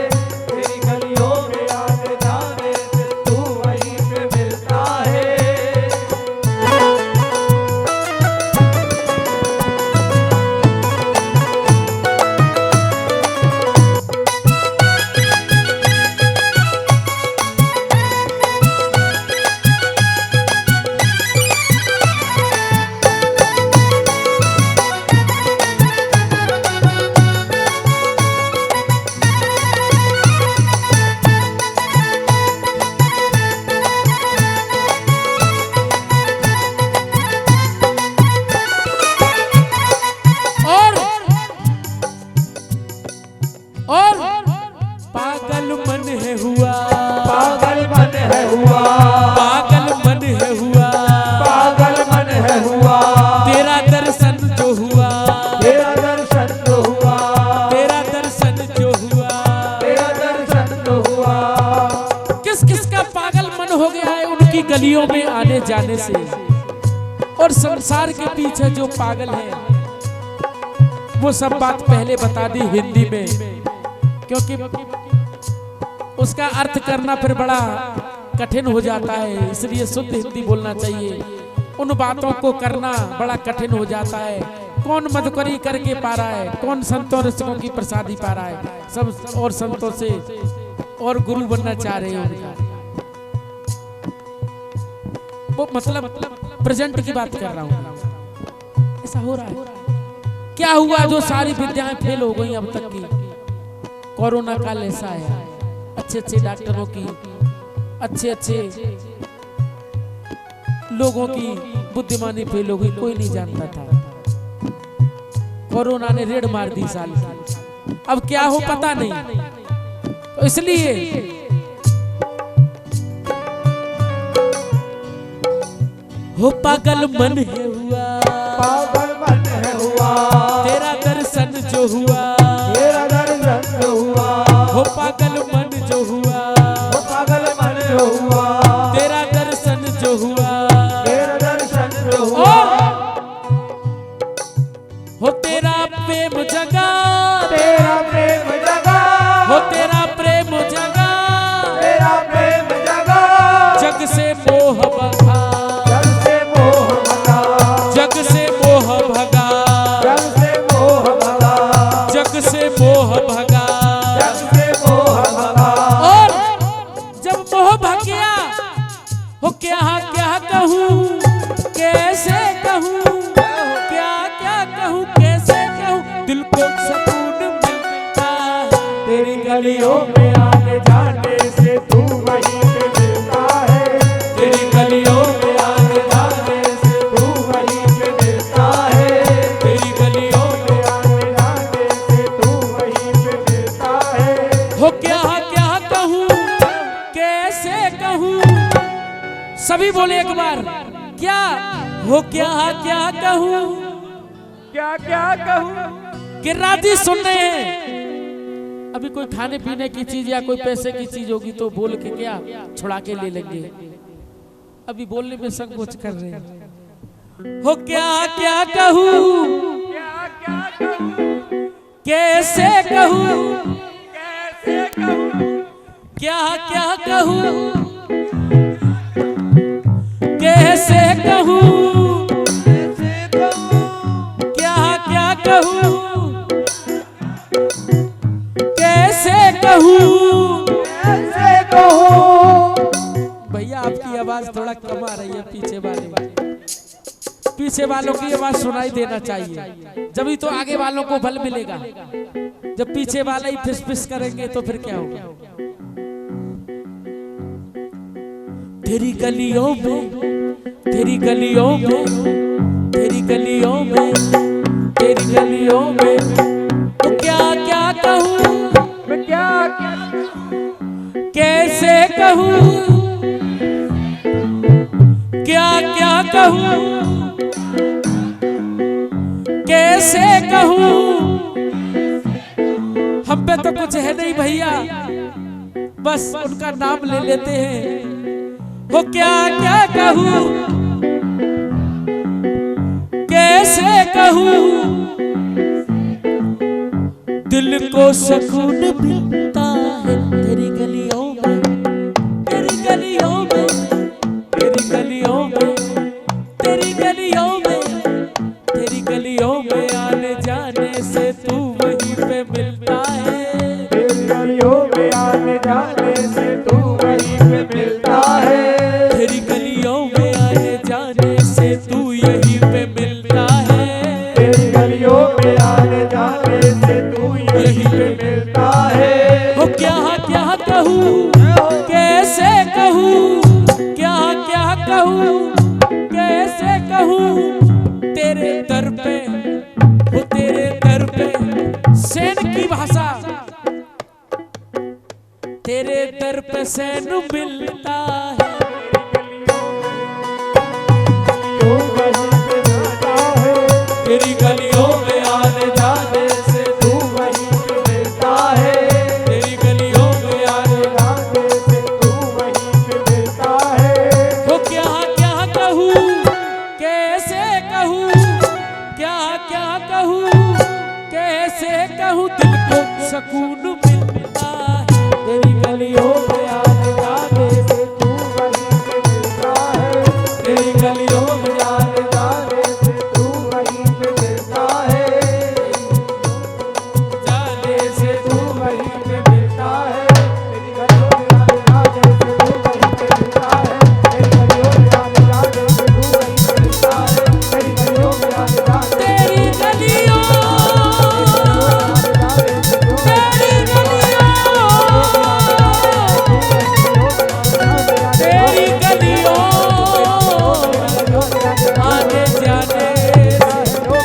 जाने से। और संसार के पीछे जो पागल है वो सब बात पहले बता दी हिंदी में, क्योंकि उसका अर्थ करना फिर बड़ा कठिन हो जाता है, इसलिए शुद्ध हिंदी बोलना चाहिए। उन बातों को करना बड़ा कठिन हो जाता है। कौन मधुकरी करके पा रहा है, कौन संतों रसिकों की प्रसादी पा रहा है, सब और संतों से और गुरु बनना चाह रहे हो। वो मतलब प्रेजेंट की बात कर रहा हूँ। ऐसा हो रहा है। क्या हुआ जो सारी विद्याएं फेल हो गई अब तक की? कोरोना काल ऐसा है, अच्छे अच्छे डॉक्टरों की, अच्छे अच्छे लोगों की बुद्धिमानी फेल हो गई, कोई नहीं जानता था। कोरोना ने रेड मार दी साल की। अब क्या हो पता नहीं, तो इसलिए हो पागल मन है हुआ, पागल मन है हुआ, तेरा दर्शन जो हुआ, तेरा दर्शन जो हुआ, हो पागल मन जो हुआ, वो पागल मन जो हुआ, तेरा दर्शन जो हुआ, तेरा दर्शन जो हुआ, हो तेरा प्रेम जगा, तेरा प्रेम जगा, हो तेरा प्रेम जगा, तेरा प्रेम जगा, जग से मोह भगा, जग से मोह भगा, जग से मोह भगा, जग से मोह भगा, जग से मोह भगा। जग से मोह भगा। और जब मोह भग गया हो क्या क्या कहूँ, कैसे कहूँ, क्या क्या कहूँ, कैसे कहूँ, दिल को सुकून मिलता है तेरी गलियों में आने जाने से तू वहीं पे मिलता है, तेरी गलियों में आने जाने से तू वहीं पे मिलता है, तेरी गलियों में आने जाने से तू वहीं पे मिलता है। हो क्या क्या कहूँ, कैसे कहूँ, सभी बोले एक बार, क्या हो क्या क्या कहूँ, क्या क्या कहूँ, गिरिराज जी सुन रहे हैं। अभी कोई खाने पीने की चीज या कोई पैसे की चीज होगी तो बोल के क्या छुड़ा के ले लेंगे, अभी बोलने में संकोच कर रहे हैं। हो क्या क्या कहूँ, क्या क्या कहूँ, कैसे कहूँ, कैसे कहूँ, क्या क्या कहूँ, कैसे कहूँ, कैसे कहूँ, क्या क्या कहूँ, कैसे कहूँ। कैसे कहूँ। भैया आपकी आवाज थोड़ा कम आ रही है, पीछे वालों की आवाज सुनाई देना चाहिए, जब तो आगे वालों को बल मिलेगा। जब पीछे वाले ही फिस फिस करेंगे तो फिर क्या होगा। तेरी गलियों में, तेरी गलियों में, तेरी गलियों में, तेरी गलियों में, तो क्या क्या कहूँ, मैं क्या क्या कैसे कहूँ, क्या क्या कहूँ, कैसे कहूँ। हम पे तो कुछ है नहीं भैया, बस उनका नाम ले लेते हैं। हो क्या क्या कहूँ, कैसे कहूँ, दिल को सुकून मिलता है तेरी गलियों में, तेरी गलियों में, तेरी गलियों में, तेरी गलियों में, तेरी गलियों में आने जाने से तू वहीं पे मिलता है, तेरी गलियों में आने जाने से तू वहीं पे मिलता है, तेरी गलियों में आने जाने से तू यहीं पे मिलता है, तेरी गलियों में आने जाने से तू यहीं पे मिलता है। हो क्या क्या कहूँ, कैसे कहूँ, क्या क्या कहूँ, कैसे कहूँ। तेरे दर पे, हो तेरे दर पे, सैन की भाषा, तेरे दर पे सैन मिलता है, तू वहीं पे मिलता है, तेरी गलियों में आने जाने से तू वहीं पे मिलता है, तेरी गलियों में आने जाने से तू वहीं पे मिलता है। हो क्या क्या कहूँ दिल को सुकून मिलता है। तेरी गलियों में आने जाने से तू वहीं पे मिलता है। तेरी गलियों में आने जाने से तू वहीं पे मिलता है। जाने से तू वहीं पे मिलता है। तेरी गलियों में आने जाने से तू वहीं पे मिलता है। तेरी गलियों में आने जाने से तू वहीं पे मिलता है। तेरी गलियों में आने जाने तेरी गलियों तेरी गलियों आने जाने से तू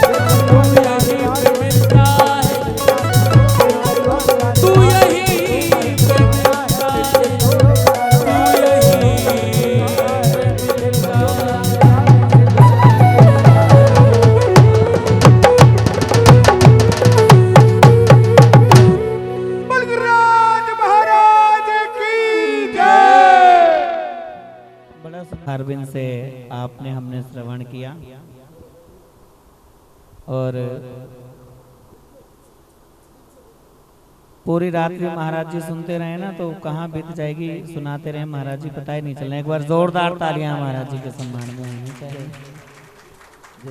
यहीं पे मिलता है। तू यहीं पे मिलता है। तू यहीं पे मिलता है। बलराज महाराज की जय। बड़ा अरविंद से आपने हमने श्रवण किया और पूरी रात्रि महाराज जी सुनते रहे ना तो कहाँ बीत जाएगी, सुनाते रहे महाराज जी, पता ही नहीं चलना। एक बार जोरदार तालियां महाराज जी के सम्मान में होनी चाहिए।